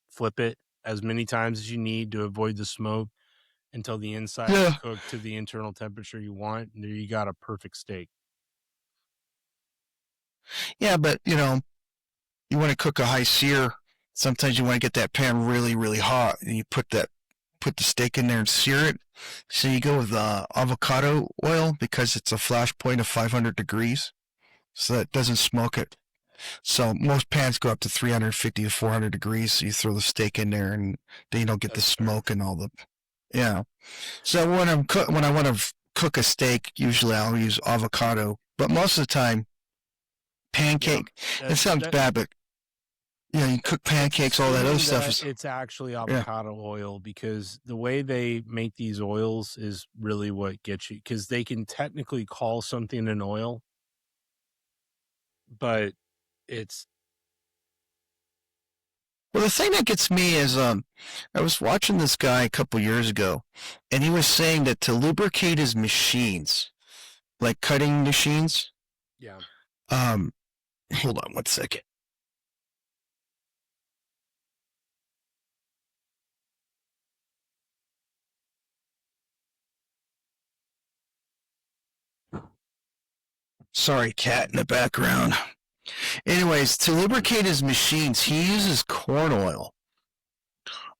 flip it as many times as you need to avoid the smoke until the inside is Yeah. cooked to the internal temperature you want. And there you got a perfect steak. Yeah, but you know, you want to cook a high sear. Sometimes you want to get that pan really, really hot, and you put the steak in there and sear it. So you go with avocado oil because it's a flash point of 500 degrees, so that doesn't smoke it. So most pans go up to 350 to 400 degrees. So you throw the steak in there, and then you don't get the smoke and all the. Yeah. So when I want to cook a steak, usually I'll use avocado, but most of the time, pancake. It sounds bad, but you know, you cook pancakes, all that other stuff is. It's actually avocado oil, because the way they make these oils is really what gets you, because they can technically call something an oil, but it's. Well, the thing that gets me is, I was watching this guy a couple years ago, and he was saying that to lubricate his machines, like cutting machines. Yeah. Hold on 1 second. Sorry, cat in the background. Anyways, to lubricate his machines, he uses corn oil.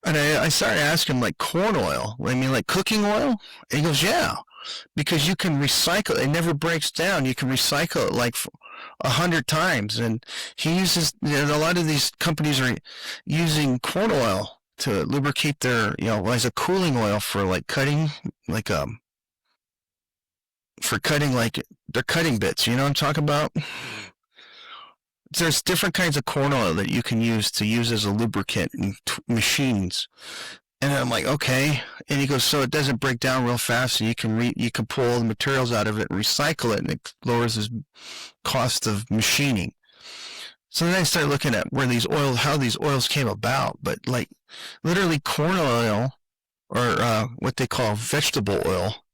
And I started asking him, like, corn oil? I mean, like cooking oil? And he goes, yeah, because you can recycle it. It never breaks down. You can recycle it like 100 times. And he uses, you know, a lot of these companies are using corn oil to lubricate their, you know, as a cooling oil for like cutting, like, for cutting like their cutting bits. You know what I'm talking about? There's different kinds of corn oil that you can use as a lubricant in machines. And I'm like, okay. And he goes, so it doesn't break down real fast, and you can pull all the materials out of it and recycle it, and it lowers the cost of machining. So then I started looking at how these oils came about. But like, literally, corn oil, or what they call vegetable oil,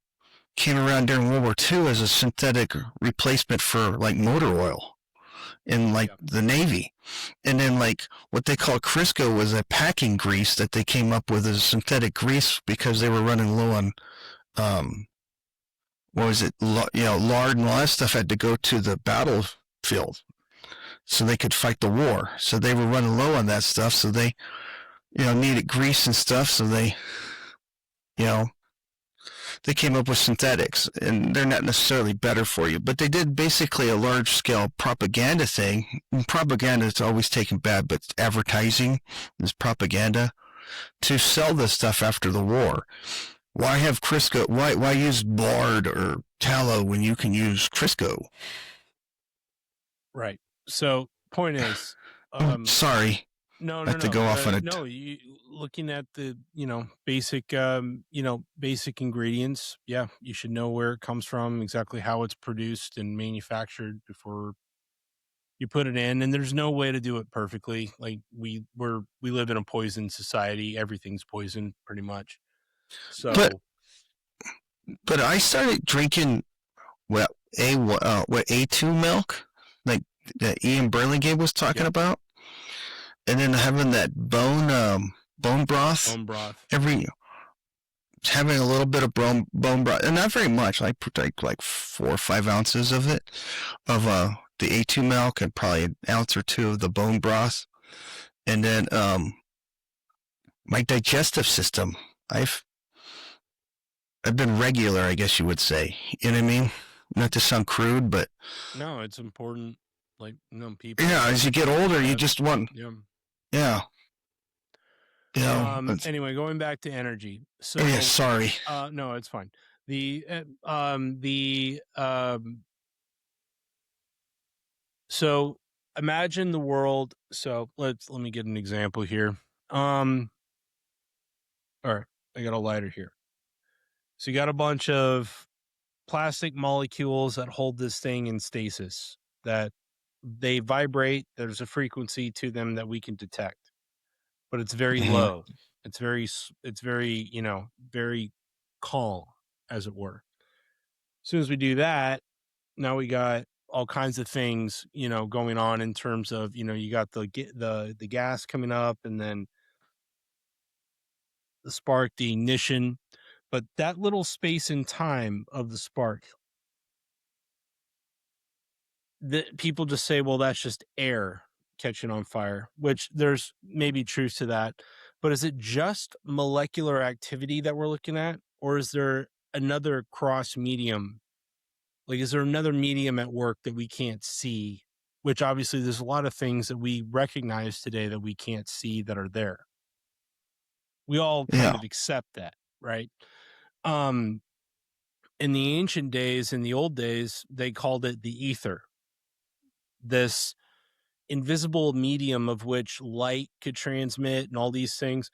came around during World War II as a synthetic replacement for like motor oil in like the Navy. And then like what they call Crisco was a packing grease that they came up with as a synthetic grease because they were running low on what was it, you know, lard and all that stuff had to go to the battlefield so they could fight the war. So they were running low on that stuff, so they, you know, needed grease and stuff, so they, you know, they came up with synthetics, and they're not necessarily better for you, but they did basically a large-scale propaganda thing. And propaganda is always taken bad, but advertising is propaganda to sell this stuff after the war. Why have Crisco? Why use lard or tallow when you can use Crisco? Right. So point is, sorry. No. To go off on it. No, looking at the, you know, basic ingredients. Yeah, you should know where it comes from, exactly how it's produced and manufactured before you put it in. And there's no way to do it perfectly. Like we live in a poison society. Everything's poison, pretty much. So, but I started drinking what A2 milk, like that Ian Burlingame was talking about. And then having that bone broth. Bone broth. Having a little bit of bone broth, and not very much. I put like 4 or 5 ounces of it, of the A2 milk, and probably an ounce or 2 of the bone broth. And then my digestive system, I've been regular, I guess you would say. You know what I mean? Not to sound crude, but no, it's important. Like, you know, people. Yeah, as you get older, you just want. Yeah. You know, anyway, going back to energy. So yeah, sorry. No, it's fine. So imagine the world. So let me get an example here. All right, I got a lighter here. So you got a bunch of plastic molecules that hold this thing in stasis, that they vibrate. There's a frequency to them that we can detect, but it's very low. It's very, you know, very calm, as it were. As soon as we do that, now we got all kinds of things, going on in terms of, you got the gas coming up, and then the spark, the ignition, but that little space in time of the spark, that people just say, well, that's just air catching on fire, which there's maybe truth to that. But is it just molecular activity that we're looking at, or is there another cross medium? Like, is there another medium at work that we can't see? Which obviously there's a lot of things that we recognize today that we can't see that are there. We all kind Yeah. of accept that, right? In the ancient days, in the old days, they called it the ether, this invisible medium of which light could transmit and all these things.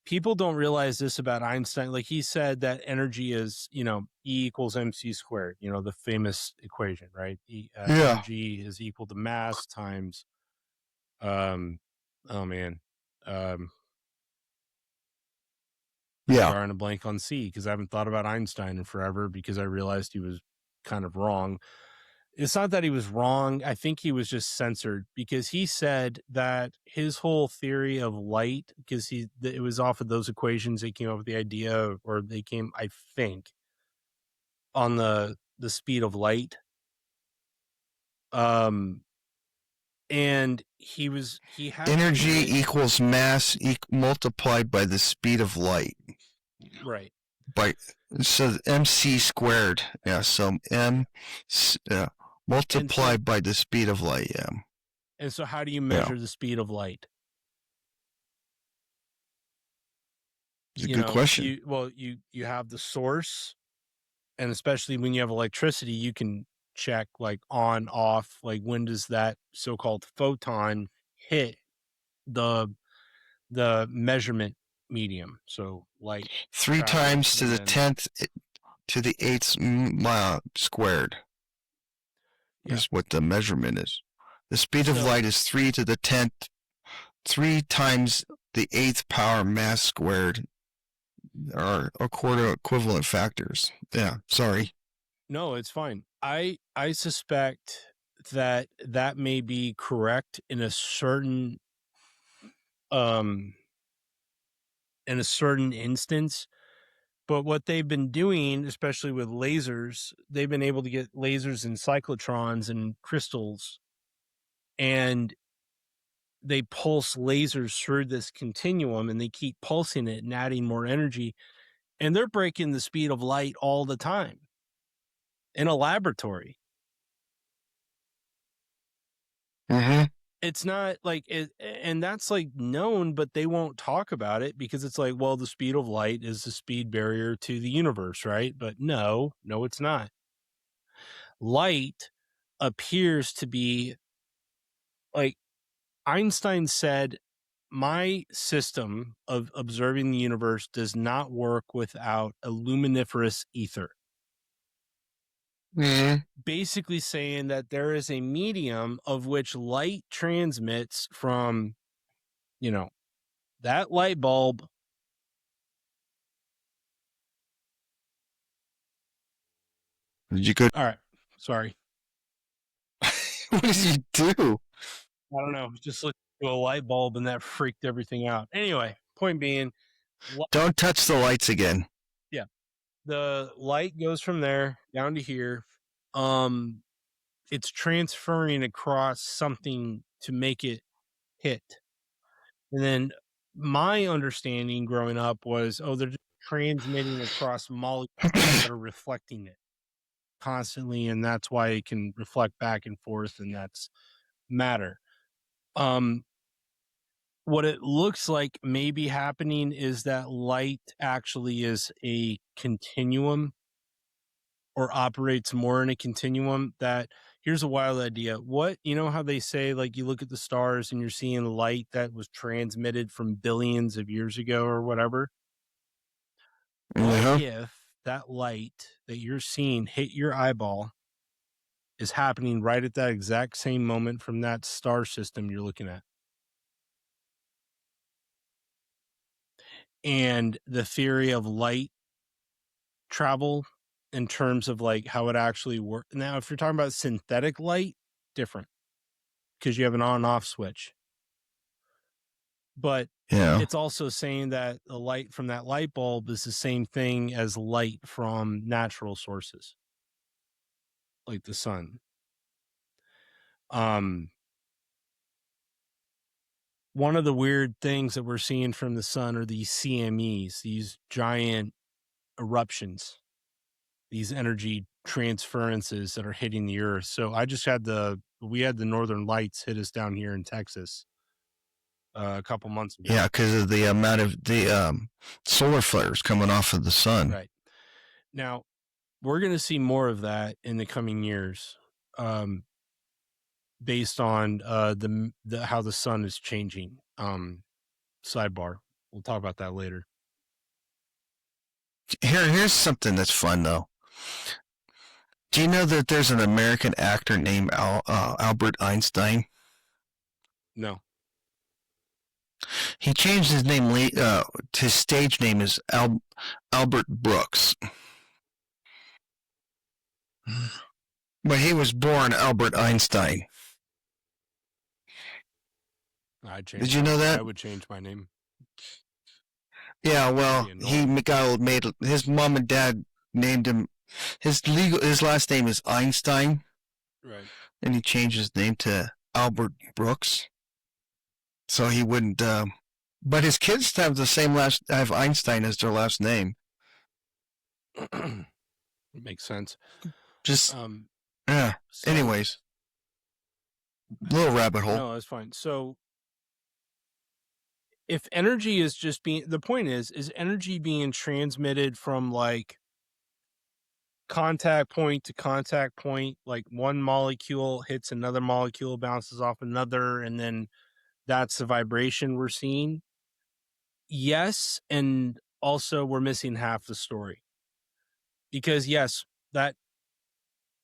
People don't realize this about Einstein. Like, he said that energy is, E equals mc squared, the famous equation, right? Yeah. Energy is equal to mass times, oh man, I'm Yeah. drawing a blank on C because I haven't thought about Einstein in forever, because I realized he was kind of wrong. It's not that he was wrong. I think he was just censored, because he said that his whole theory of light, because it was off of those equations they came up with the idea, or they came, I think, on the speed of light. And he had Energy to equals mass multiplied by the speed of light. right. So mc squared. Yeah. So multiplied by the speed of light. Yeah. And so how do you measure the speed of light? It's a good question. You have the source, and especially when you have electricity, you can check like on, off, like when does that so-called photon hit the measurement medium. So light 3 times to the 10th to the 8th squared. Is what the measurement is. The speed of light is 3 to the 10th, 3 times the 8th power mass squared, are quarter equivalent factors. Yeah, sorry. No, it's fine. I suspect that may be correct in a certain instance. But what they've been doing, especially with lasers, they've been able to get lasers and cyclotrons and crystals, and they pulse lasers through this continuum, and they keep pulsing it and adding more energy, and they're breaking the speed of light all the time in a laboratory. Mm-hmm. It's not like it, and that's like known, but they won't talk about it, because it's like, well, the speed of light is the speed barrier to the universe, right? But no, it's not. Light appears to be, like, Einstein said, my system of observing the universe does not work without a luminiferous ether. Mm-hmm. Basically saying that there is a medium of which light transmits from, that light bulb. Did you go? All right. Sorry. What did you do? I don't know. Just looked to a light bulb, and that freaked everything out. Anyway, point being, don't touch the lights again. Yeah. The light goes from there down to here. It's transferring across something to make it hit. And then my understanding growing up was, they're just transmitting across molecules that are reflecting it constantly, and that's why it can reflect back and forth, and that's matter. What it looks like may be happening is that light actually is a continuum, or operates more in a continuum. That, here's a wild idea. How they say, like, you look at the stars and you're seeing light that was transmitted from billions of years ago or whatever. What if that light that you're seeing hit your eyeball is happening right at that exact same moment from that star system you're looking at? And the theory of light travel in terms of like how it actually works. Now, if you're talking about synthetic light, different, because you have an on and off switch. But Yeah. it's also saying that the light from that light bulb is the same thing as light from natural sources, like the sun. One of the weird things that we're seeing from the sun are these CMEs, these giant eruptions, these energy transferences that are hitting the earth. So I just had we had the northern lights hit us down here in Texas a couple months ago. Yeah, because of the amount of the solar flares coming off of the sun. Right. Now, we're going to see more of that in the coming years, based on how the sun is changing. Sidebar. We'll talk about that later. Here's something that's fun though. Do you know that there's an American actor named Albert Einstein? No. He changed his name. His stage name is Albert Brooks, but he was born Albert Einstein. Did you know that? I would change my name. Yeah, well, he made his mom and dad named him. His last name is Einstein, right? And he changed his name to Albert Brooks, so he wouldn't. But his kids have the same have Einstein as their last name. It makes sense. Just yeah. So, anyways, little rabbit hole. No, that's fine. So, if energy is just being, the point is energy being transmitted from like contact point to contact point, like one molecule hits another molecule, bounces off another, and then that's the vibration we're seeing? Yes, and also we're missing half the story. Because yes, that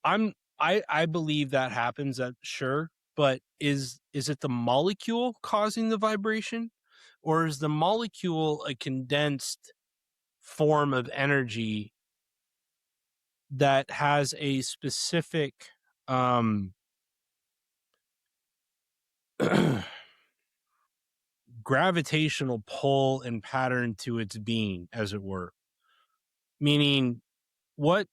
I believe that happens, that sure, but is it the molecule causing the vibration? Or is the molecule a condensed form of energy that has a specific gravitational pull and pattern to its being, as it were? Meaning, what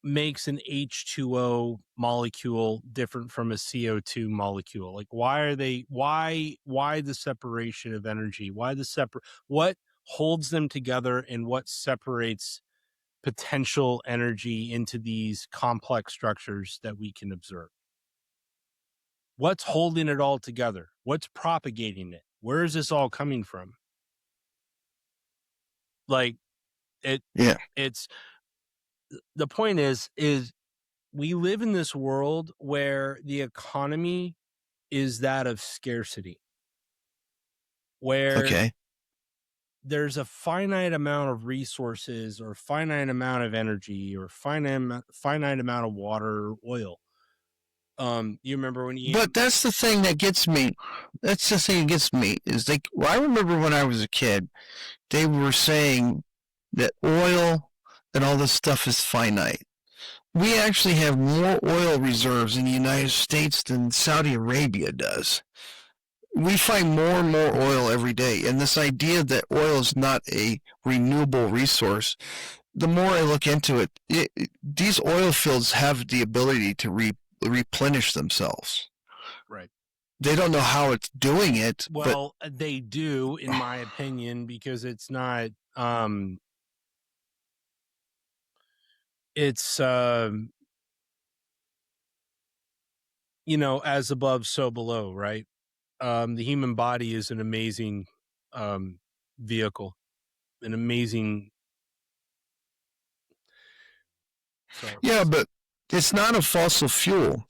makes an H2O molecule different from a CO2 molecule? Like, why the separation of energy? What holds them together, and what separates potential energy into these complex structures that we can observe? What's holding it all together? What's propagating it? Where is this all coming from? Like, it's the point is we live in this world where the economy is that of scarcity, where there's a finite amount of resources, or finite amount of energy, or finite amount of water or oil. You remember when But that's the thing that gets me. That's the thing that gets me is I remember when I was a kid, they were saying that oil and all this stuff is finite. We actually have more oil reserves in the United States than Saudi Arabia does. We find more and more oil every day, and this idea that oil is not a renewable resource, the more I look into it, these oil fields have the ability to replenish themselves. Right. They don't know how it's doing it. Well, they do, in my opinion, because it's not it's as above, so below, right? The human body is an amazing vehicle, an amazing. Yeah, but it's not a fossil fuel.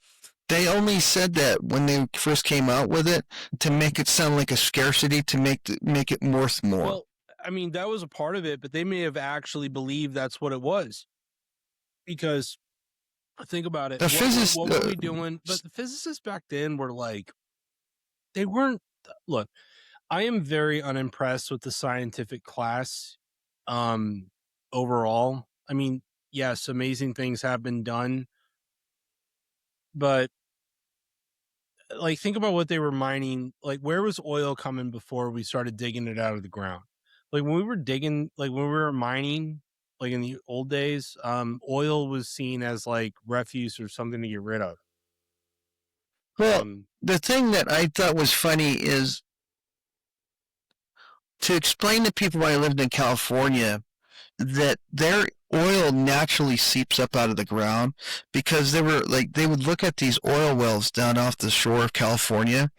They only said that when they first came out with it to make it sound like a scarcity, to make it worth more. Well, I mean, that was a part of it, but they may have actually believed that's what it was. Because think about it. What were we doing? But the physicists back then were like, they weren't. Look, I am very unimpressed with the scientific class overall. I mean, yes, amazing things have been done, but like think about what they were mining. Like where was oil coming before we started digging it out of the ground? Like when we were digging, like when we were mining, like in the old days, oil was seen as like refuse or something to get rid of. Well, the thing that I thought was funny is to explain to people when I lived in California that their oil naturally seeps up out of the ground, because they would look at these oil wells down off the shore of California,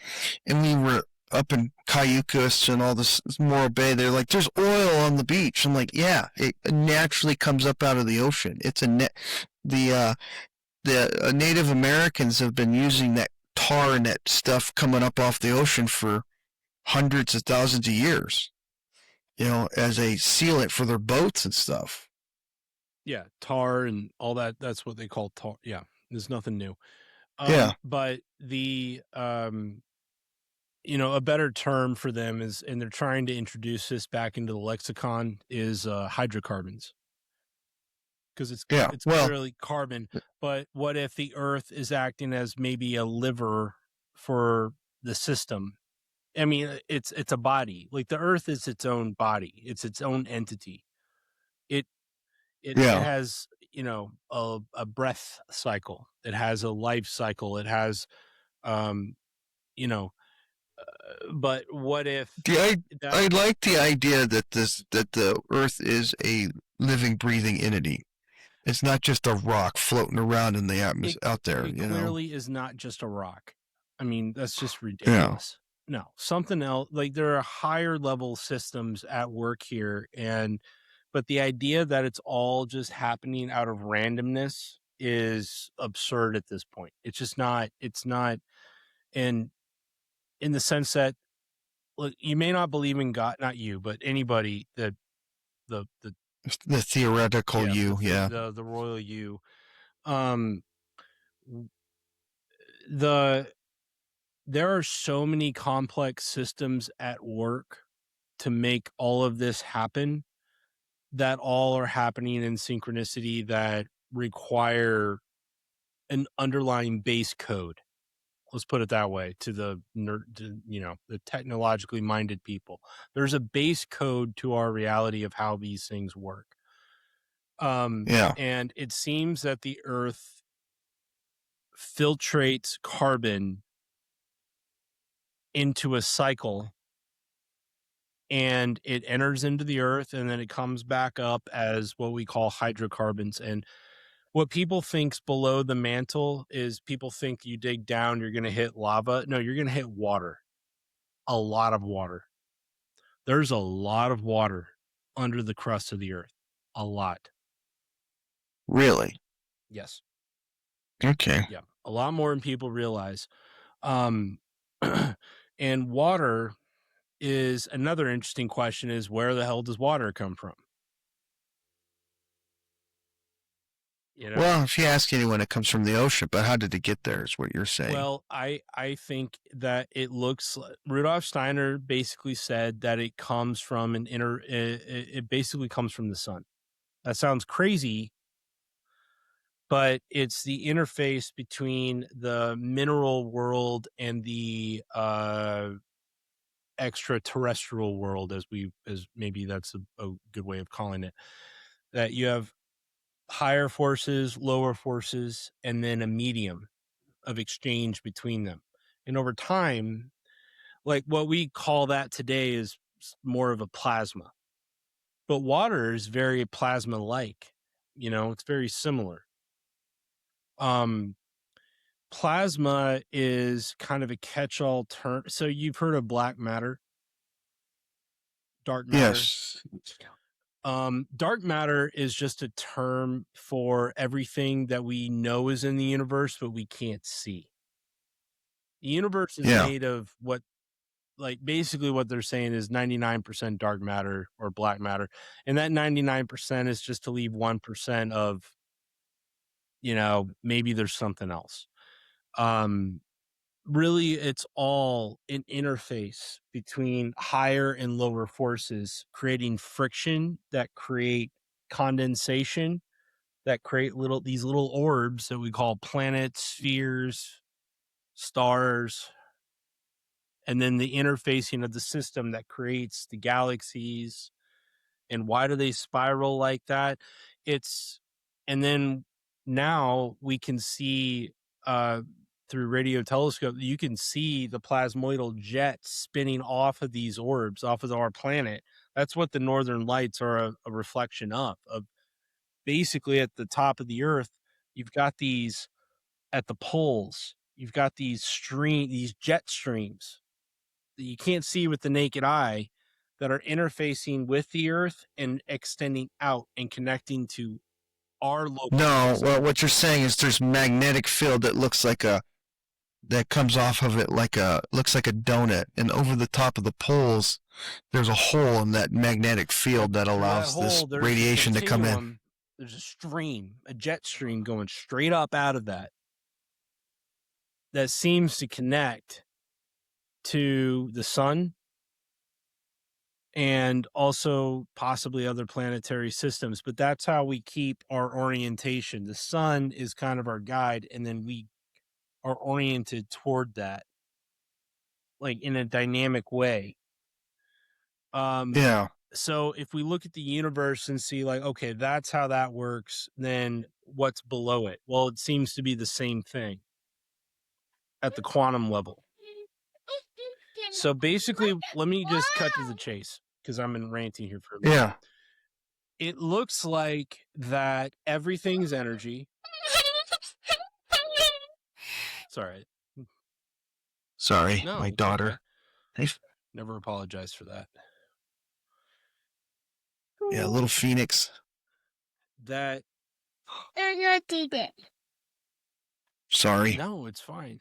and we were up in Cayucos and all this Morro Bay. They're like, there's oil on the beach. I'm like, yeah, it naturally comes up out of the ocean. It's the Native Americans have been using that tar and that stuff coming up off the ocean for hundreds of thousands of years, as a sealant for their boats and stuff. Yeah, tar and all that. That's what they call tar. Yeah, there's nothing new. Yeah. But the a better term for them is, and they're trying to introduce this back into the lexicon, is hydrocarbons, because it's clearly carbon. But what if the Earth is acting as maybe a liver for the system? I mean, it's a body. Like the Earth is its own body. It's its own entity. It has, a breath cycle. It has a life cycle. It has, but what if I like the idea that the Earth is a living, breathing entity. It's not just a rock floating around in the atmosphere out there. It clearly is not just a rock. I mean, that's just ridiculous. Yeah. No, something else. Like there are higher level systems at work here, but the idea that it's all just happening out of randomness is absurd at this point. It's just not. It's not, and in the sense that, look, you may not believe in God, not you, but anybody that the theoretical the royal you, there are so many complex systems at work to make all of this happen, that all are happening in synchronicity, that require an underlying base code. Let's put it that way, to the the technologically minded people. There's a base code to our reality of how these things work. And it seems that the Earth filtrates carbon into a cycle, and it enters into the Earth, and then it comes back up as what we call hydrocarbons. And what people think's below the mantle is, people think you dig down, you're going to hit lava. No, you're going to hit water. A lot of water. There's a lot of water under the crust of the Earth. A lot. Really? Yes. Okay. Yeah. A lot more than people realize. And water is another interesting question, is where the hell does water come from? Well, if you ask anyone, it comes from the ocean, but how did it get there is what you're saying. Well, I think that it looks, Rudolf Steiner basically said that it comes from it basically comes from the sun. That sounds crazy, but it's the interface between the mineral world and the extraterrestrial world, as maybe that's a good way of calling it, that you have higher forces, lower forces, and then a medium of exchange between them. And over time, like what we call that today is more of a plasma, but water is very plasma like, it's very similar. Plasma is kind of a catch-all term. So you've heard of black matter, dark matter. Yes. Dark matter is just a term for everything that we know is in the universe, but we can't see. The universe is made of basically what they're saying is 99% dark matter or black matter. And that 99% is just to leave 1% of, maybe there's something else. Really, it's all an interface between higher and lower forces, creating friction that create condensation that create these little orbs that we call planets, spheres, stars, and then the interfacing of the system that creates the galaxies. And why do they spiral like that? And then now we can see through radio telescope, you can see the plasmoidal jets spinning off of these orbs, off of our planet. That's what the northern lights are a reflection of basically at the top of the earth. You've got these at the poles, you've got these jet streams that you can't see with the naked eye that are interfacing with the earth and extending out and connecting to our local. No, well, what you're saying is there's magnetic field that that comes off of it looks like a donut, and over the top of the poles, there's a hole in that magnetic field that allows this radiation to come in. There's a jet stream going straight up out of that seems to connect to the sun and also possibly other planetary systems. But that's how we keep our orientation. The sun is kind of our guide, and then we are oriented toward that, like in a dynamic way. Yeah. So if we look at the universe and see like, okay, that's how that works, then what's below it? Well, it seems to be the same thing at the quantum level. So basically, let me just cut to the chase because I'm in ranting here for a minute. Yeah. It looks like that everything's energy. Sorry, No, my it's daughter. okay. Never apologize for that. Yeah, little Phoenix. That. Sorry. No, it's fine.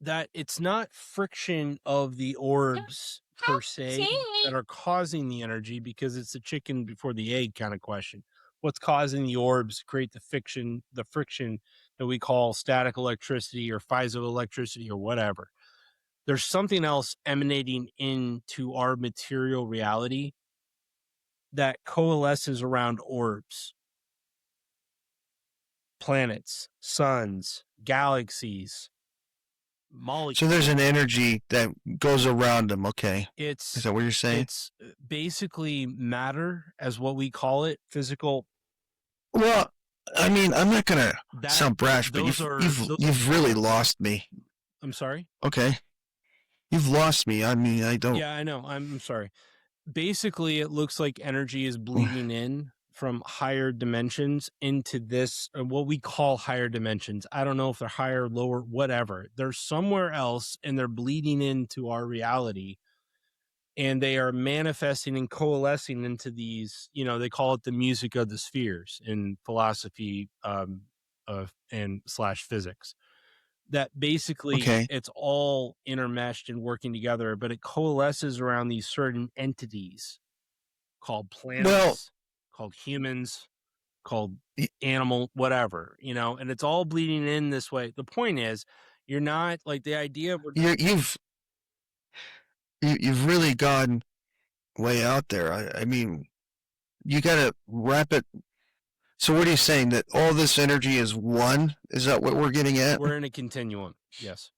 That it's not friction of the orbs per se that are causing the energy, because it's the chicken before the egg kind of question. What's causing the orbs to create the friction that we call static electricity or piezoelectricity or whatever? There's something else emanating into our material reality that coalesces around orbs, planets, suns, galaxies, molecules. So there's an energy that goes around them. Okay. Is that what you're saying? It's basically matter, as what we call it, physical. Well, I mean, I'm not gonna sound brash, but you've really lost me. I'm sorry? Okay. You've lost me. I mean, I don't. Yeah, I know. I'm sorry. Basically, it looks like energy is bleeding in from higher dimensions into this, what we call higher dimensions. I don't know if they're higher, lower, whatever. They're somewhere else, and they're bleeding into our reality. And they are manifesting and coalescing into these, they call it the music of the spheres in philosophy and / physics. That basically It's all intermeshed and working together, but it coalesces around these certain entities called planets, called humans, called animal, whatever, and it's all bleeding in this way. The point is, you're not like the idea of you've really gone way out there. I mean, you got to wrap it. So what are you saying, that all this energy is one? Is that what we're getting at? We're in a continuum. Yes.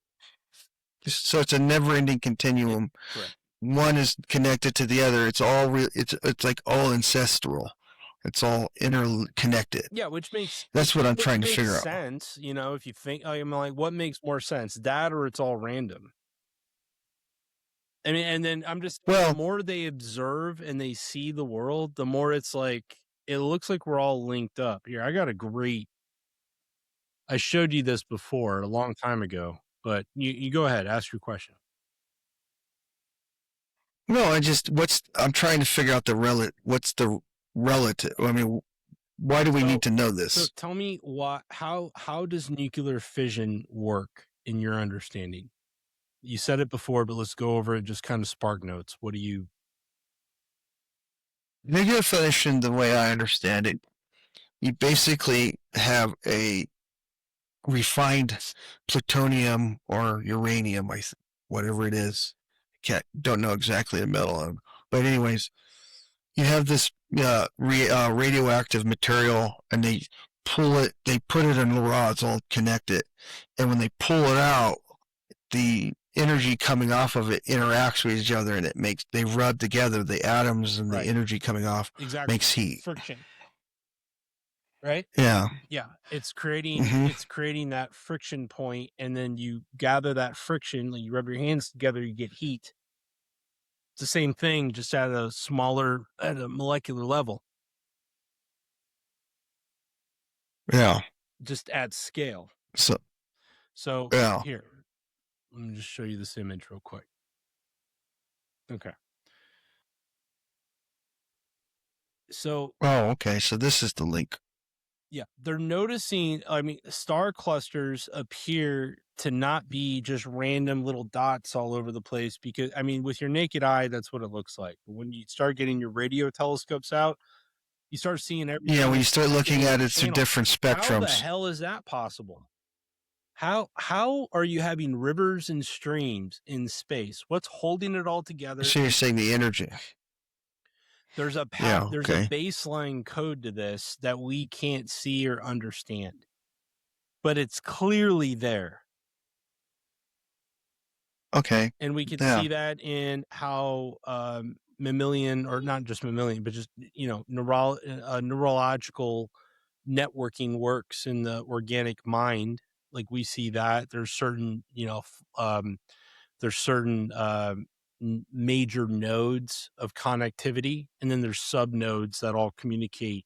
So it's a never-ending continuum. Yeah, correct. One is connected to the other. It's all it's like all ancestral. It's all interconnected. Yeah, which makes that's what I'm trying to figure out. Sense, if you think, I'm like, what makes more sense, that or it's all random? I mean, and then I'm just, the more they observe and they see the world, the more it's like, it looks like we're all linked up. Here, I showed you this before a long time ago, but you go ahead, ask your question. No, I'm trying to figure out what's the relative. I mean, why do we need to know this? So tell me how does nuclear fission work in your understanding? You said it before, but let's go over it, just kind of spark notes. What do you... Nuclear fission, the way I understand it, you basically have a refined plutonium or uranium, whatever it is. Don't know exactly the metal, but anyways, you have this radioactive material, and pull it, they put it in the rods, all connect it, and when they pull it out, the energy coming off of it interacts with each other, and they rub together. The atoms and Right. the energy coming off Exactly. makes heat. Friction. Right? Yeah. Yeah. It's creating that friction point, and then you gather that friction, you rub your hands together, you get heat. It's the same thing, just at a molecular level. Yeah. Just at scale. So yeah. Here, let me just show you this image real quick. Okay. So. Oh, okay. So this is the link. Yeah, they're noticing, star clusters appear to not be just random little dots all over the place because, with your naked eye, that's what it looks like. But when you start getting your radio telescopes out, you start seeing everything. Yeah, when you start looking at it through different spectrums. How the hell is that possible? How are you having rivers and streams in space? What's holding it all together? So you're saying the energy. There's a baseline code to this that we can't see or understand, but it's clearly there. Okay. And we can see that in how mammalian, or not just mammalian, but just, neurological networking works in the organic mind. Like we see that there's certain, major nodes of connectivity, and then there's sub nodes that all communicate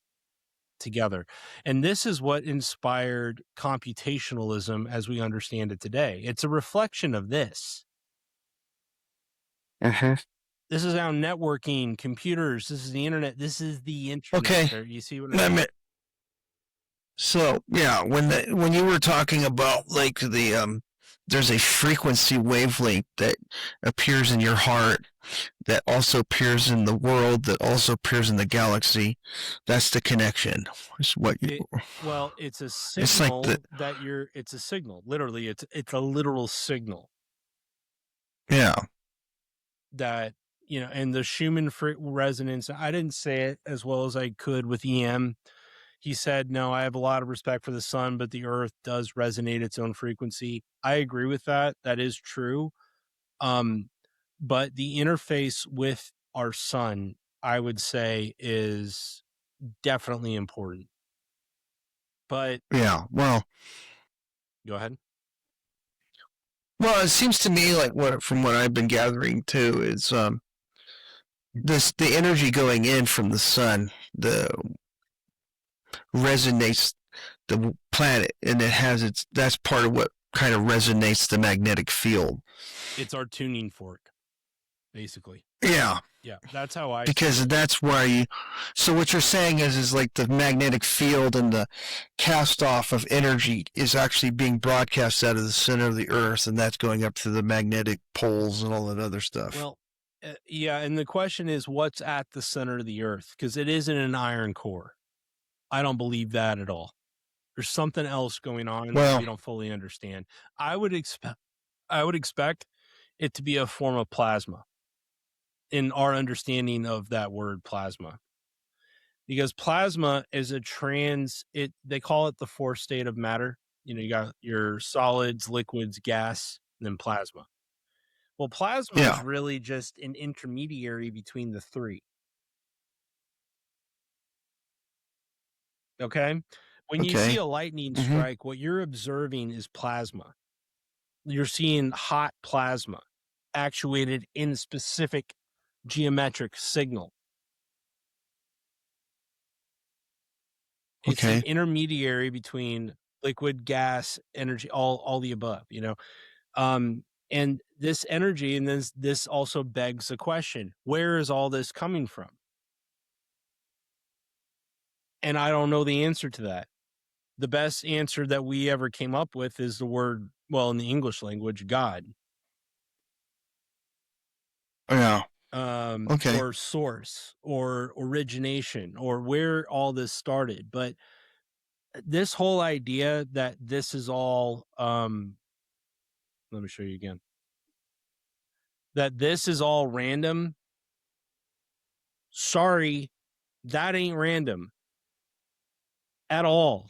together. And this is what inspired computationalism as we understand it today. It's a reflection of this. This is how networking, computers, this is the internet, this is the internet. Okay. You see what I mean? So yeah, when you were talking about like there's a frequency wavelength that appears in your heart, that also appears in the world, that also appears in the galaxy. That's the connection. It's a signal it's a signal. Literally, it's a literal signal. Yeah. That, and the Schumann resonance, I didn't say it as well as I could with EM. He said, no, I have a lot of respect for the sun, but the earth does resonate its own frequency. I agree with that. That is true. But the interface with our sun, I would say, is definitely important. But yeah, well, go ahead. Well, it seems to me like from what I've been gathering too is the energy going in from the sun, resonates the planet, and that's part of what kind of resonates the magnetic field. It's our tuning fork, basically. Yeah. Yeah, that's how I. Because that's where so what you're saying is like the magnetic field and the cast off of energy is actually being broadcast out of the center of the earth, and that's going up to the magnetic poles and all that other stuff. Well, yeah, and the question is, what's at the center of the earth? Because it isn't an iron core. I don't believe that at all. There's something else going on that we don't fully understand. I would expect it to be a form of plasma, in our understanding of that word plasma, because plasma is they call it the fourth state of matter. You got your solids, liquids, gas, and then plasma. Well, plasma is really just an intermediary between the three. Okay. When you see a lightning strike, what you're observing is plasma. You're seeing hot plasma actuated in a specific geometric signal. It's an intermediary between liquid, gas, energy, all the above, and this energy, and this also begs the question, where is all this coming from? And I don't know the answer to that. The best answer that we ever came up with is the word, in the English language, God. Yeah. Or source, or origination, or where all this started. But this whole idea that this is all, let me show you again, that this is all random. Sorry, that ain't random at all.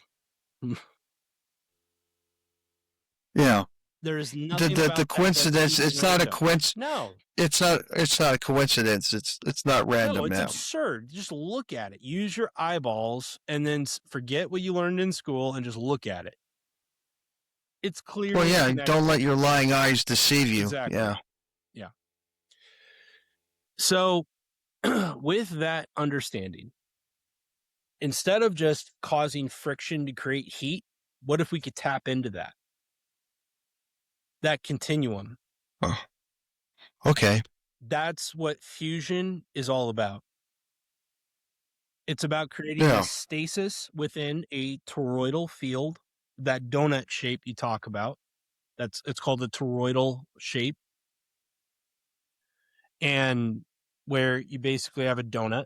Yeah. There's nothing about The coincidence. It's not a coincidence. No. It's not a coincidence. It's not random. No, it's now. absurd. Just look at it. Use your eyeballs and then forget what you learned in school and just look at it. It's clear. Well, yeah. Don't let your lying eyes deceive you. Exactly. Yeah. Yeah. So, with that understanding, instead of just causing friction to create heat, what if we could tap into that continuum? Oh. Okay. That's what fusion is all about. It's about creating a stasis within a toroidal field, that donut shape you talk about. It's called the toroidal shape. And where you basically have a donut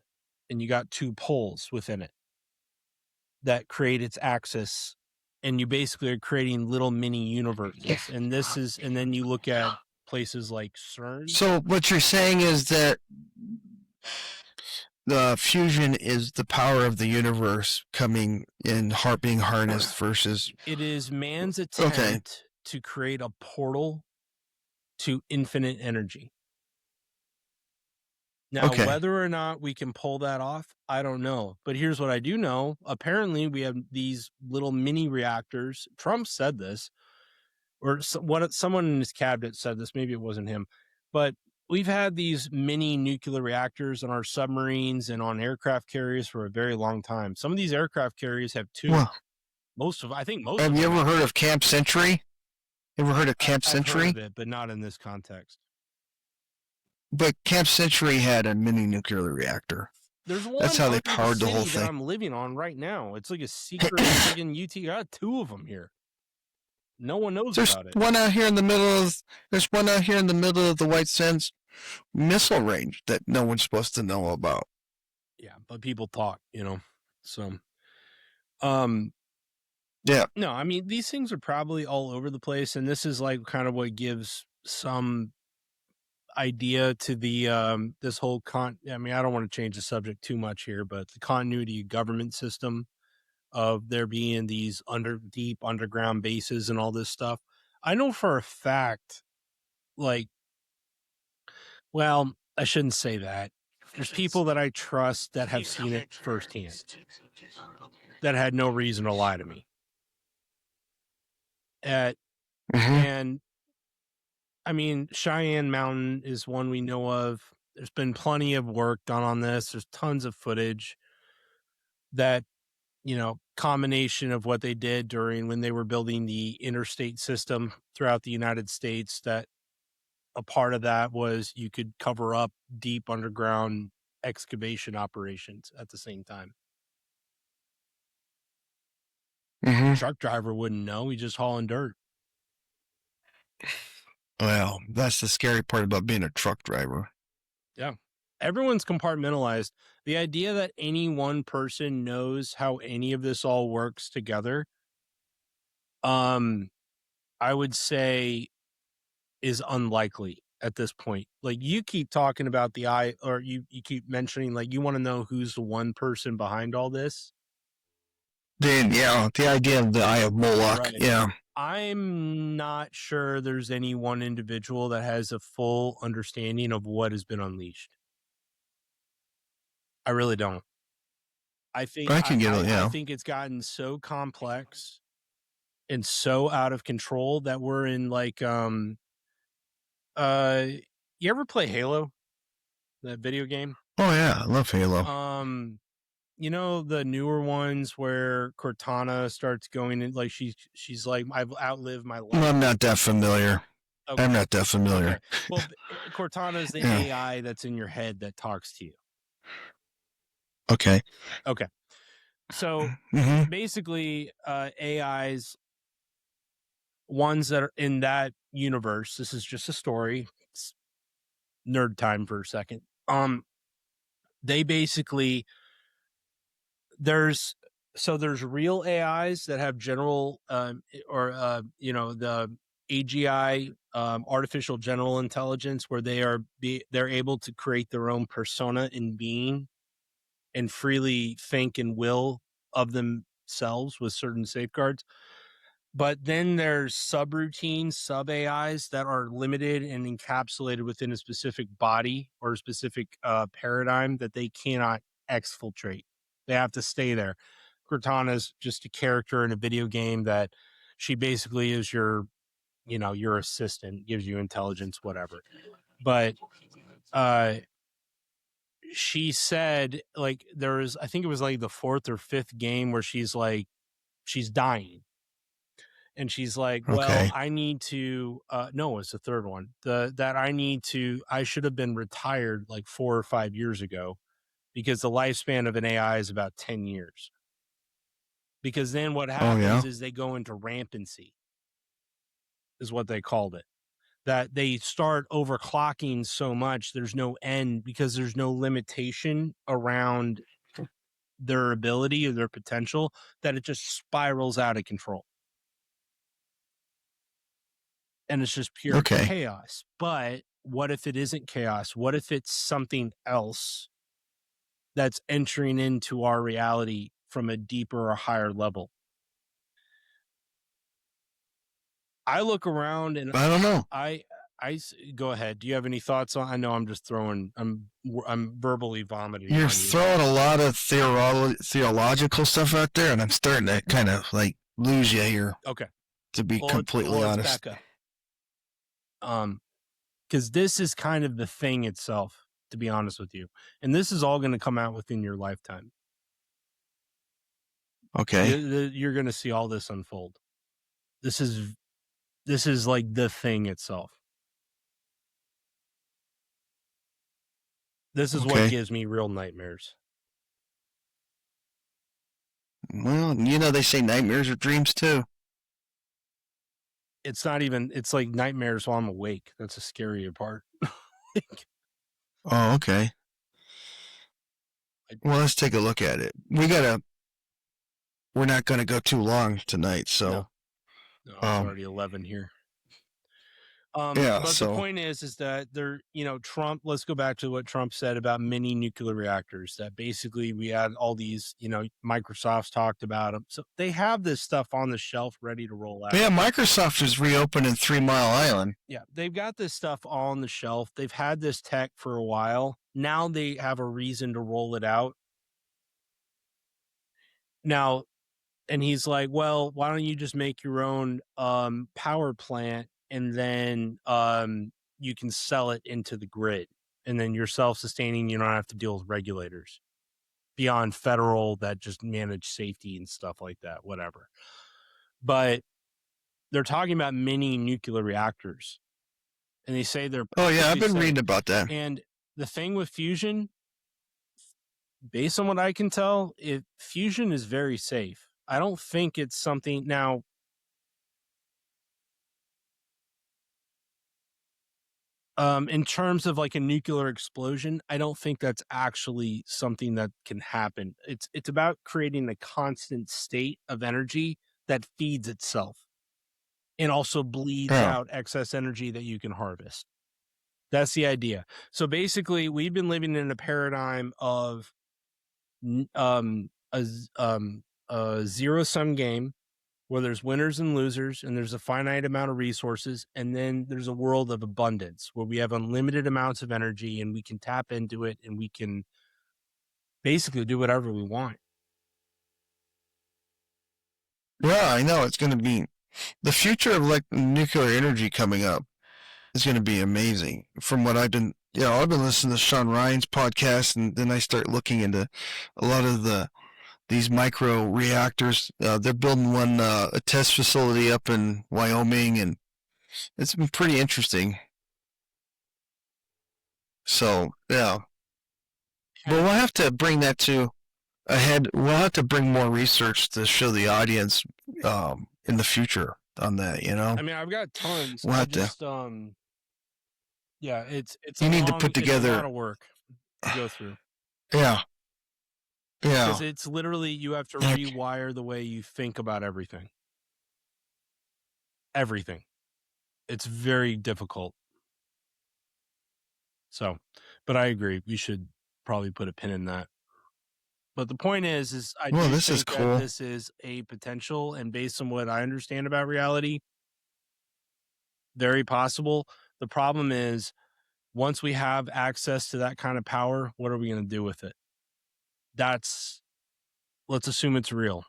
and you got two poles within it that create its axis, and you basically are creating little mini universes. And then you look at places like CERN. So what you're saying is that the fusion is the power of the universe coming in, being harnessed versus. It is man's attempt to create a portal to infinite energy. Now, whether or not we can pull that off, I don't know. But here's what I do know. Apparently, we have these little mini reactors. Trump said this, or someone in his cabinet said this. Maybe it wasn't him. But we've had these mini nuclear reactors on our submarines and on aircraft carriers for a very long time. Some of these aircraft carriers have two. Well, I think most. Have you ever heard of Camp Century? Ever heard of Camp I've Century? heard of it, but not in this context. But Camp Century had a mini nuclear reactor. There's one. That's how they powered the whole thing. That I'm living on right now. It's like a secret friggin' UT. I got two of them here. No one knows about it. There's one out here in the middle of the White Sands missile range that no one's supposed to know about. Yeah, but people talk, So, yeah. No, I mean, these things are probably all over the place, and this is like kind of what gives some idea to the this whole I don't want to change the subject too much here, but the continuity government system of there being these deep underground bases and all this stuff. I know for a fact, I shouldn't say that. There's people that I trust that have seen it firsthand that had no reason to lie to me. And I mean, Cheyenne Mountain is one we know of. There's been plenty of work done on this. There's tons of footage that, combination of what they did during when they were building the interstate system throughout the United States, that a part of that was you could cover up deep underground excavation operations at the same time. Truck driver wouldn't know. He's just hauling dirt. Well, that's the scary part about being a truck driver. Yeah. Everyone's compartmentalized. The idea that any one person knows how any of this all works together, I would say is unlikely at this point. Like, you keep talking about the eye, or you keep mentioning, like, you want to know who's the one person behind all this. Then, the idea of the Eye of Moloch, right. Yeah. I'm not sure there's any one individual that has a full understanding of what has been unleashed. I really don't. I think I can get it. I think it's gotten so complex and so out of control that we're in like you ever play Halo? That video game? Oh yeah, I love Halo. The newer ones where Cortana starts going in, like she's like, I've outlived my life. I'm not that familiar. Okay. I'm not that familiar. Okay. Well, Cortana is the AI that's in your head that talks to you. Okay. So basically, AIs, ones that are in that universe, this is just a story. It's nerd time for a second. They basically, there's real AIs that have general, the AGI, artificial general intelligence, where they're able to create their own persona in being and freely think and will of themselves with certain safeguards. But then there's subroutines, sub AIs that are limited and encapsulated within a specific body or a specific paradigm that they cannot exfiltrate. They have to stay there. Cortana's just a character in a video game that she basically is your assistant, gives you intelligence, whatever. But she said, like, I think it was like the 4th or 5th game where she's dying. And she's like, well, Okay. I need to, no, it's the 3rd one. I should have been retired like 4 or 5 years ago, because the lifespan of an AI is about 10 years. Because then what happens is they go into rampancy, is what they called it. That they start overclocking so much, there's no end, because there's no limitation around their ability or their potential, that it just spirals out of control. And it's just pure chaos. But what if it isn't chaos? What if it's something else that's entering into our reality from a deeper or higher level? I look around and I don't know. I go ahead. Do you have any thoughts on? I know I'm just throwing. I'm verbally vomiting. You're throwing a lot of theological stuff out there, and I'm starting to kind of like lose you here. Okay. To be completely honest. Let's back up. Because this is kind of the thing itself, to be honest with you, and this is all going to come out within your lifetime. Okay. You're going to see all this unfold. This is like the thing itself. This is what gives me real nightmares. Well, they say nightmares are dreams too. It's not even, it's like nightmares while I'm awake. That's a scarier part. Oh, okay. Well, let's take a look at it. We're not going to go too long tonight, so. No, it's already 11 here. Yeah, but the point is that Trump, let's go back to what Trump said about mini nuclear reactors, that basically we had all these, Microsoft's talked about them. So they have this stuff on the shelf ready to roll out. Yeah, Microsoft is reopening 3 Mile Island. Yeah, they've got this stuff on the shelf. They've had this tech for a while. Now they have a reason to roll it out. Now, and he's like, well, why don't you just make your own power plant, and then you can sell it into the grid, and then you're self-sustaining. You don't have to deal with regulators beyond federal that just manage safety and stuff like that, whatever. But they're talking about mini nuclear reactors, and they say they're... Oh, yeah, I've been reading about that. And the thing with fusion, based on what I can tell, fusion is very safe. I don't think it's something... Now, in terms of like a nuclear explosion, I don't think that's actually something that can happen. It's about creating a constant state of energy that feeds itself and also bleeds out excess energy that you can harvest. That's the idea. So basically, we've been living in a paradigm of a zero-sum game where there's winners and losers, and there's a finite amount of resources, and then there's a world of abundance where we have unlimited amounts of energy, and we can tap into it, and we can basically do whatever we want. Yeah, I know. It's going to be the future of nuclear energy coming up is going to be amazing. From what I've been listening to Sean Ryan's podcast, and then I start looking into a lot of these micro reactors. They're building one, a test facility up in Wyoming, and it's been pretty interesting. So, yeah. But we'll have to bring that to ahead. We'll have to bring more research to show the audience in the future on that, I mean, I've got tons. We'll have yeah, it's you need to put together a lot of work to go through. Yeah. Yeah. Because it's literally, you have to rewire the way you think about everything. Everything. It's very difficult. So, but I agree. We should probably put a pin in that. But the point is I Well, do this is think cool. that this is a potential, and based on what I understand about reality, very possible. The problem is, once we have access to that kind of power, what are we going to do with it? Let's assume it's real.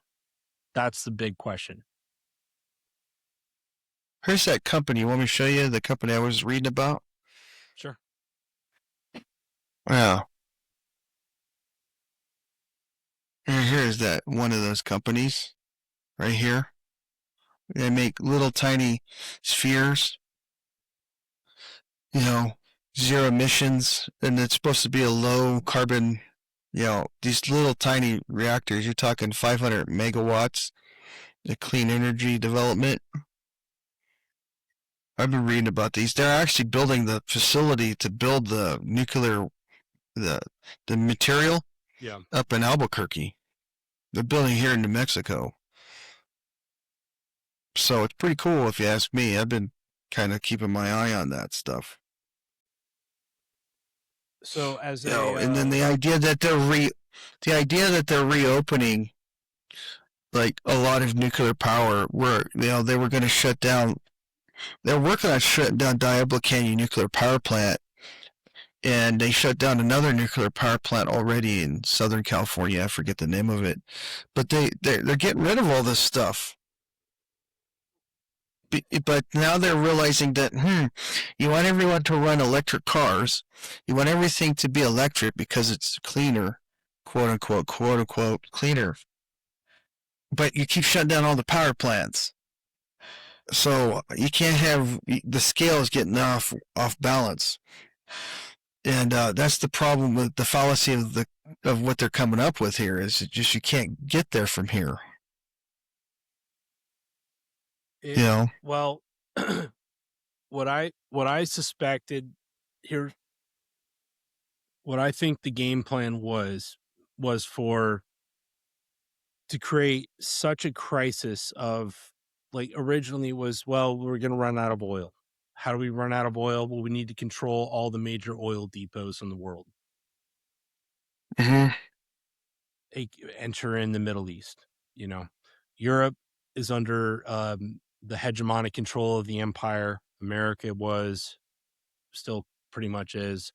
That's the big question. Here's that company. You want me to show you the company I was reading about? Sure. Yeah. And here's that one of those companies right here. They make little tiny spheres, zero emissions, and it's supposed to be a low carbon, these little tiny reactors. You're talking 500 megawatts, the clean energy development. I've been reading about these. They're actually building the facility to build the nuclear, the material up in Albuquerque. They're building here in New Mexico. So it's pretty cool if you ask me. I've been kind of keeping my eye on that stuff. So as and then the idea that they're reopening like a lot of nuclear power, where they were going to shut down. They're working on shutting down Diablo Canyon nuclear power plant, and they shut down another nuclear power plant already in Southern California. I forget the name of it, but they're getting rid of all this stuff. But now they're realizing that you want everyone to run electric cars, you want everything to be electric because it's cleaner, quote unquote cleaner. But you keep shutting down all the power plants. So you can't have the scale is getting off balance, and that's the problem with the fallacy of what they're coming up with here. Is just you can't get there from here. Well, what I suspected here, what I think the game plan was to create such a crisis of, like, originally was, well, we're going to run out of oil. How do we run out of oil? Well, we need to control all the major oil depots in the world. Mm-hmm. Enter in the Middle East. Europe is under the hegemonic control of the empire. America was, still pretty much is.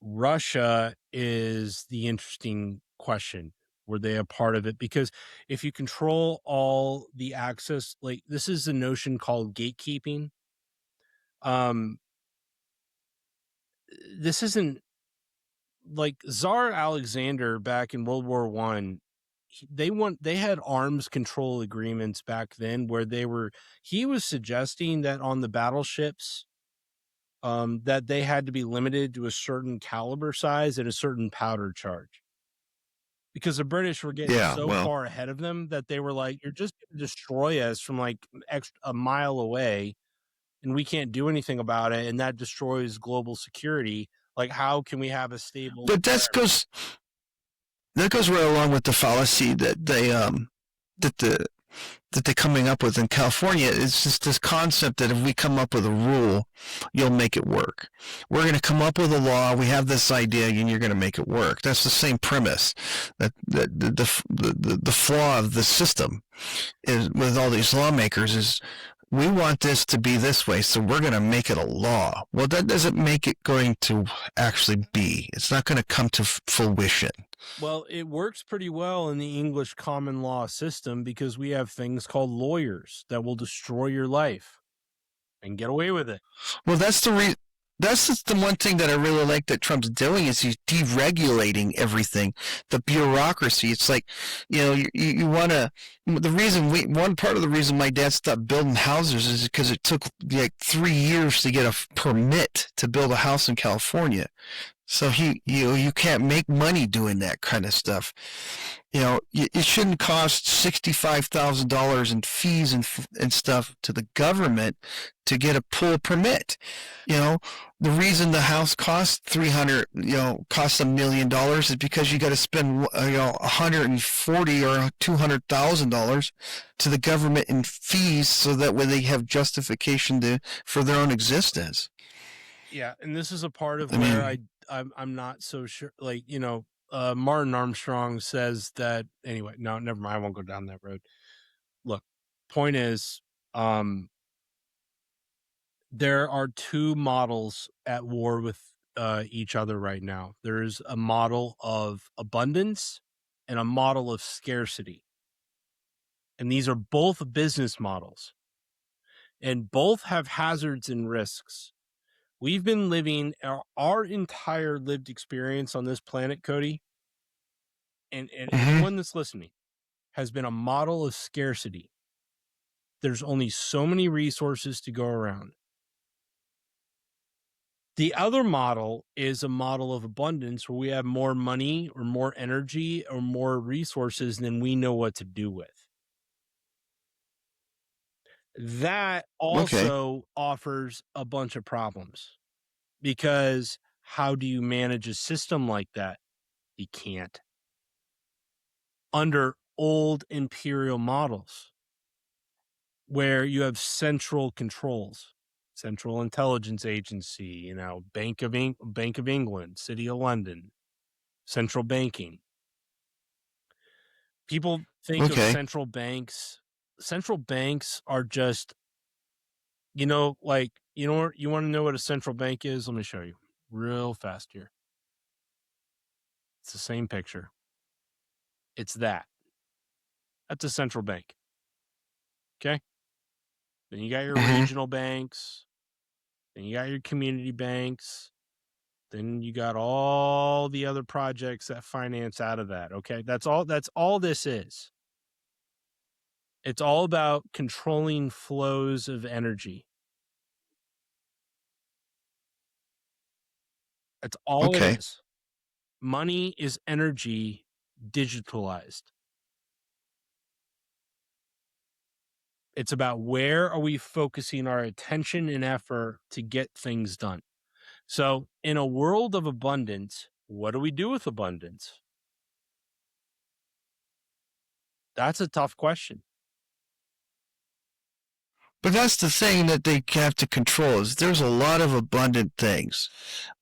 Russia is the interesting question. Were they a part of it? Because if you control all the access, like, this is a notion called gatekeeping. This isn't like Tsar Alexander back in World War I. They had arms control agreements back then where he was suggesting that on the battleships, that they had to be limited to a certain caliber size and a certain powder charge, because the British were getting far ahead of them that they were like, you're just going to destroy us from like a mile away and we can't do anything about it. And that destroys global security. Like, how can we have a stable? But that goes right along with the fallacy that they're coming up with in California. It's just this concept that if we come up with a rule, you'll make it work. We're going to come up with a law. We have this idea, and you're going to make it work. That's the same premise. That the flaw of the system is with all these lawmakers is, we want this to be this way, so we're going to make it a law. Well, that doesn't make it going to actually be. It's not going to come to fruition. Well, it works pretty well in the English common law system because we have things called lawyers that will destroy your life and get away with it. Well, that's the one thing that I really like that Trump's doing is he's deregulating everything, the bureaucracy. It's like, you want to. One part of the reason my dad stopped building houses is because it took like 3 years to get a permit to build a house in California. So you can't make money doing that kind of stuff. It shouldn't cost $65,000 in fees and stuff to the government to get a pull permit. The reason the house costs costs $1 million is because you got to spend $140,000 or $200,000 to the government in fees, so that way they have justification for their own existence. Yeah, and this is a part of I'm not so sure. Like, Martin Armstrong says that anyway. No, never mind. I won't go down that road. Look, point is, there are two models at war with each other right now. There's a model of abundance and a model of scarcity. And these are both business models. And both have hazards and risks. We've been living our entire lived experience on this planet, Cody, and anyone that's listening has been a model of scarcity. There's only so many resources to go around. The other model is a model of abundance where we have more money or more energy or more resources than we know what to do with. That also offers a bunch of problems, because how do you manage a system like that? You can't. Under old imperial models where you have central controls, Central Intelligence Agency, Bank of England, City of London, central banking. People think of central banks. Central banks are just, you want to know what a central bank is? Let me show you real fast here. It's the same picture. It's that. That's a central bank. Okay. Then you got your regional banks. Then you got your community banks. Then you got all the other projects that finance out of that. Okay. That's all this is. It's all about controlling flows of energy. That's all it is. Money is energy digitalized. It's about where are we focusing our attention and effort to get things done. So in a world of abundance, what do we do with abundance? That's a tough question. But that's the thing that they have to control, is there's a lot of abundant things,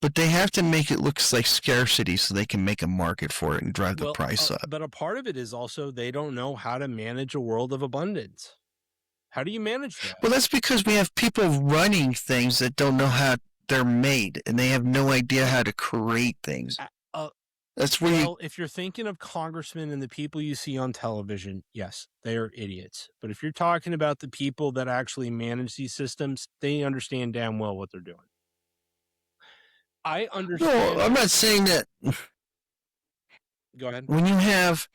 but they have to make it look like scarcity so they can make a market for it and drive the price up. But a part of it is also they don't know how to manage a world of abundance. How do you manage that? Well, that's because we have people running things that don't know how they're made, and they have no idea how to create things. That's where if you're thinking of congressmen and the people you see on television, yes, they are idiots. But if you're talking about the people that actually manage these systems, they understand damn well what they're doing. I understand. No, I'm not saying that. Go ahead. When you have,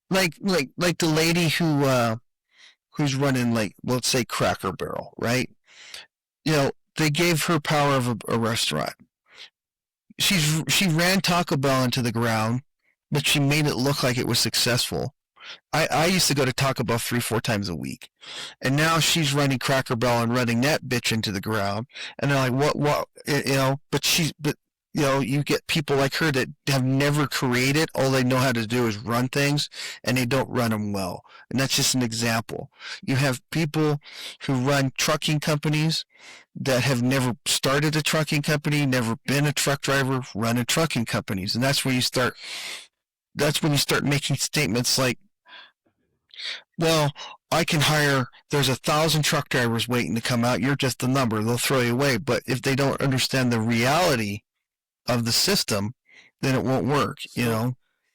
like the lady who's running, like, let's say Cracker Barrel, right? They gave her power of a restaurant. She ran Taco Bell into the ground, but she made it look like it was successful. I used to go to Taco Bell 3-4 times a week, and now she's running Cracker Barrel and running that bitch into the ground. And they're like, what? But you get people like her that have never created. All they know how to do is run things, and they don't run them well. And that's just an example. You have people who run trucking companies that have never started a trucking company, never been a truck driver, running trucking companies. And that's when you start making statements like, well, I can there's 1,000 truck drivers waiting to come out. You're just a number. They'll throw you away. But if they don't understand the reality of the system, then it won't work.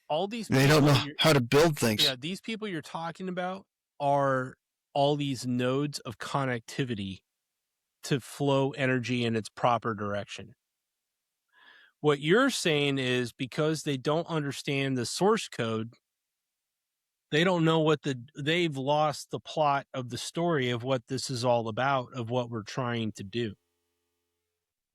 All these they don't know how to build things. Yeah, these people you're talking about are all these nodes of connectivity to flow energy in its proper direction. What you're saying is because they don't understand the source code, they don't know they've lost the plot of the story of what this is all about, of what we're trying to do.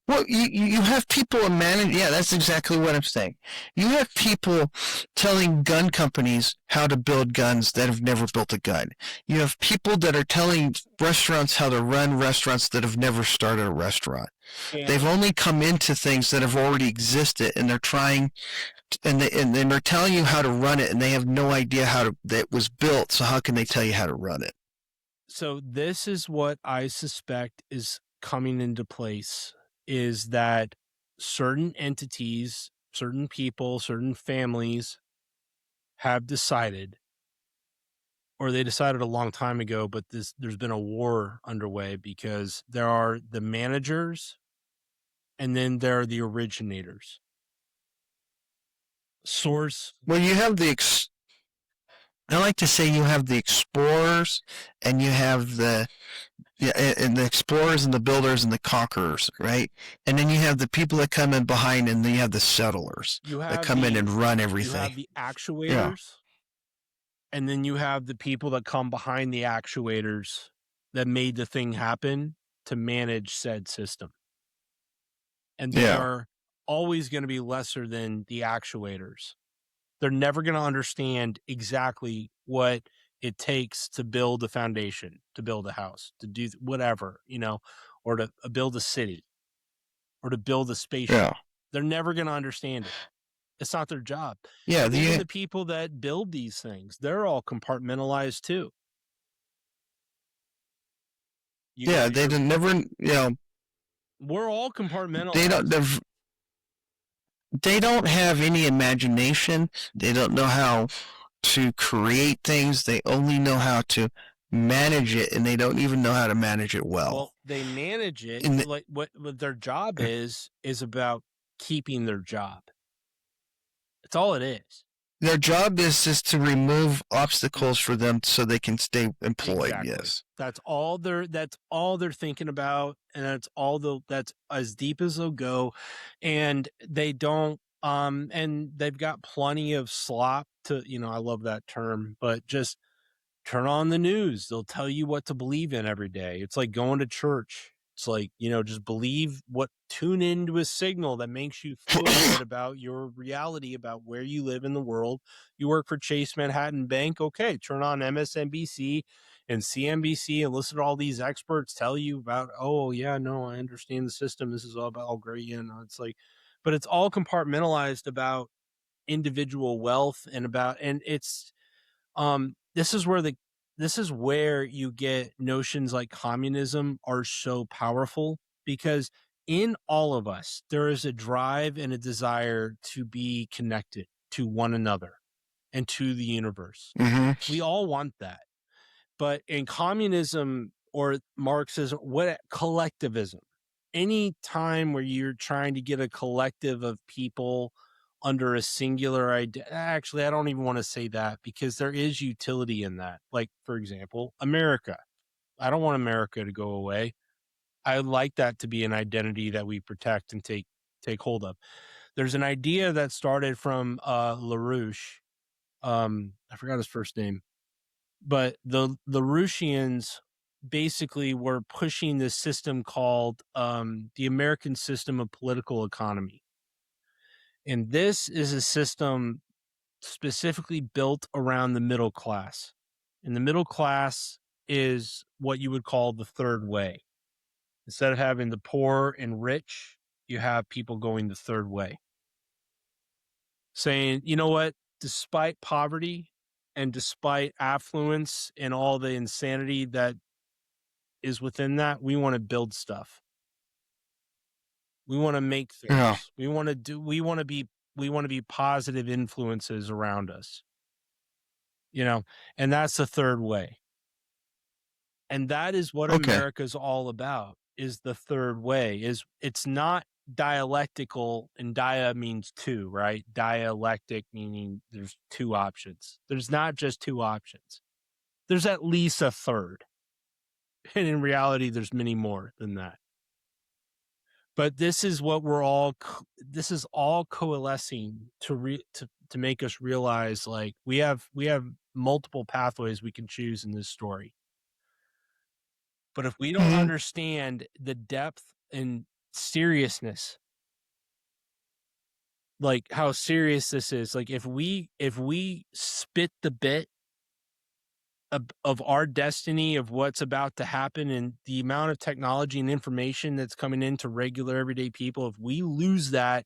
Well, you have people manage. Yeah, that's exactly what I'm saying. You have people telling gun companies how to build guns that have never built a gun. You have people that are telling restaurants how to run restaurants that have never started a restaurant. Yeah. They've only come into things that have already existed, and they're trying, and they're telling you how to run it, and they have no idea that was built. So how can they tell you how to run it? So this is what I suspect is coming into place. Is that certain entities, certain people, certain families have decided, or they decided a long time ago, but there's been a war underway because there are the managers and then there are the originators. Source. Well, you have I like to say you have the explorers and you have the the explorers and the builders and the conquerors, right? And then you have the people that come in behind, and then you have the settlers that come in and run everything. You have the actuators, and then you have the people that come behind the actuators that made the thing happen to manage said system. And they are always going to be lesser than the actuators. They're never going to understand exactly what it takes to build a foundation, to build a house, to do whatever, or to build a city or to build a spaceship. Yeah. They're never going to understand it. It's not their job. Yeah. Even the people that build these things, they're all compartmentalized too. They didn't never, we're all compartmentalized. They don't have any imagination. They don't know how to create things. They only know how to manage it, and they don't even know how to manage it well. Well, they manage it. Like what their job is about keeping their job. That's all it is. Their job is just to remove obstacles for them so they can stay employed. Exactly. Yes. That's all they're thinking about, and that's as deep as they'll go. And they don't and they've got plenty of slop to, I love that term, but just turn on the news. They'll tell you what to believe in every day. It's like going to church. It's like, just tune into a signal that makes you feel good about your reality, about where you live in the world. You work for Chase Manhattan Bank. Okay, turn on MSNBC and CNBC and listen to all these experts tell you about, oh yeah, no, I understand the system. This is all about all great. It's like, but it's all compartmentalized about individual wealth and it's, this is where you get notions like communism are so powerful, because in all of us, there is a drive and a desire to be connected to one another and to the universe. Mm-hmm. We all want that. But in communism or Marxism, collectivism, any time where you're trying to get a collective of people under a singular idea. Actually, I don't even want to say that, because there is utility in that. Like, for example, America. I don't want America to go away. I like that to be an identity that we protect and take hold of. There's an idea that started from LaRouche. I forgot his first name, but the LaRouchians basically were pushing this system called the American system of political economy. And this is a system specifically built around the middle class. And the middle class is what you would call the third way. Instead of having the poor and rich, you have people going the third way. Saying, you know what, despite poverty and despite affluence and all the insanity that is within that, we want to build stuff. We want to make things. Yeah. We want to be positive influences around us. And that's the third way. And that is what America's all about, is the third way. It's not dialectical, and dia means two, right? Dialectic meaning there's two options. There's not just two options. There's at least a third. And in reality, there's many more than that. But this is what this is all coalescing to make us realize, like, we have multiple pathways we can choose in this story. But if we don't understand the depth and seriousness, like how serious this is, like if we spit the bit of our destiny, of what's about to happen, and the amount of technology and information that's coming into regular everyday people, if we lose that,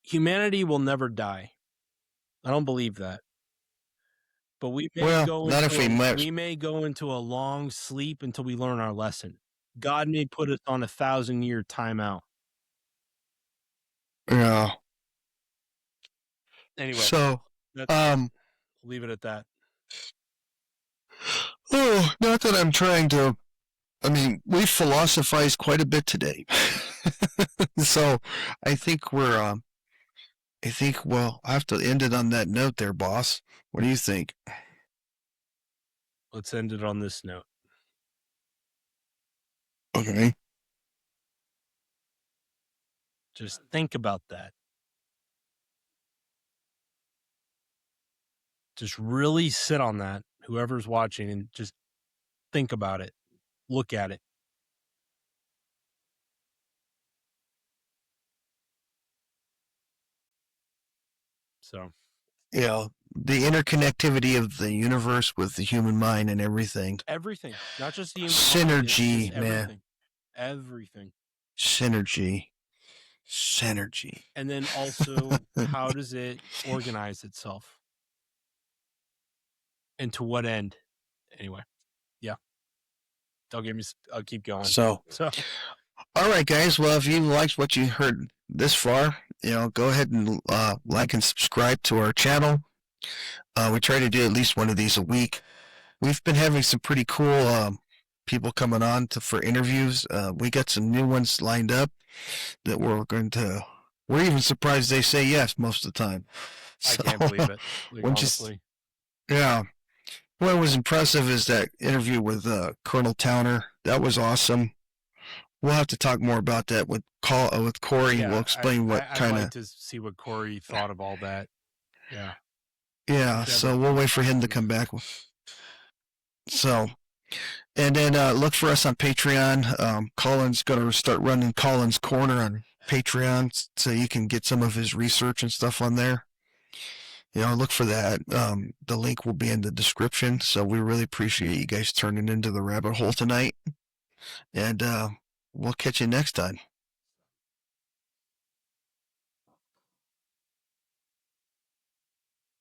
humanity will never die. I don't believe that. But we may go into a long sleep until we learn our lesson. God may put us on 1,000-year timeout. Yeah. Anyway, So, we'll leave it at that. oh, not that I'm trying to. I mean, we philosophized quite a bit today. So, I think we'll have to end it on that note there, boss. What do you think? Let's end it on this note. Okay. Just think about that. Just really sit on that, whoever's watching, and just think about it. Look at it. So, Yeah, the interconnectivity of the universe with the human mind and everything. Everything, not just the human synergy, mind, man. Everything. Synergy. And then also, how does it organize itself? And to what end? Anyway, yeah. I'll keep going. So, all right, guys. Well, if you liked what you heard this far, go ahead and like and subscribe to our channel. We try to do at least one of these a week. We've been having some pretty cool people coming on for interviews. We got some new ones lined up that we're even surprised they say yes most of the time. I can't believe it. Honestly. Yeah. What was impressive is that interview with Colonel Towner. That was awesome. We'll have to talk more about that with Corey. Yeah, we'll explain I'd like to see what Corey thought of all that. Yeah. Yeah, so we'll wait for him to come back. So, and then look for us on Patreon. Colin's going to start running Colin's Corner on Patreon so you can get some of his research and stuff on there. Look for that. The link will be in the description. So we really appreciate you guys turning into the rabbit hole tonight. And we'll catch you next time.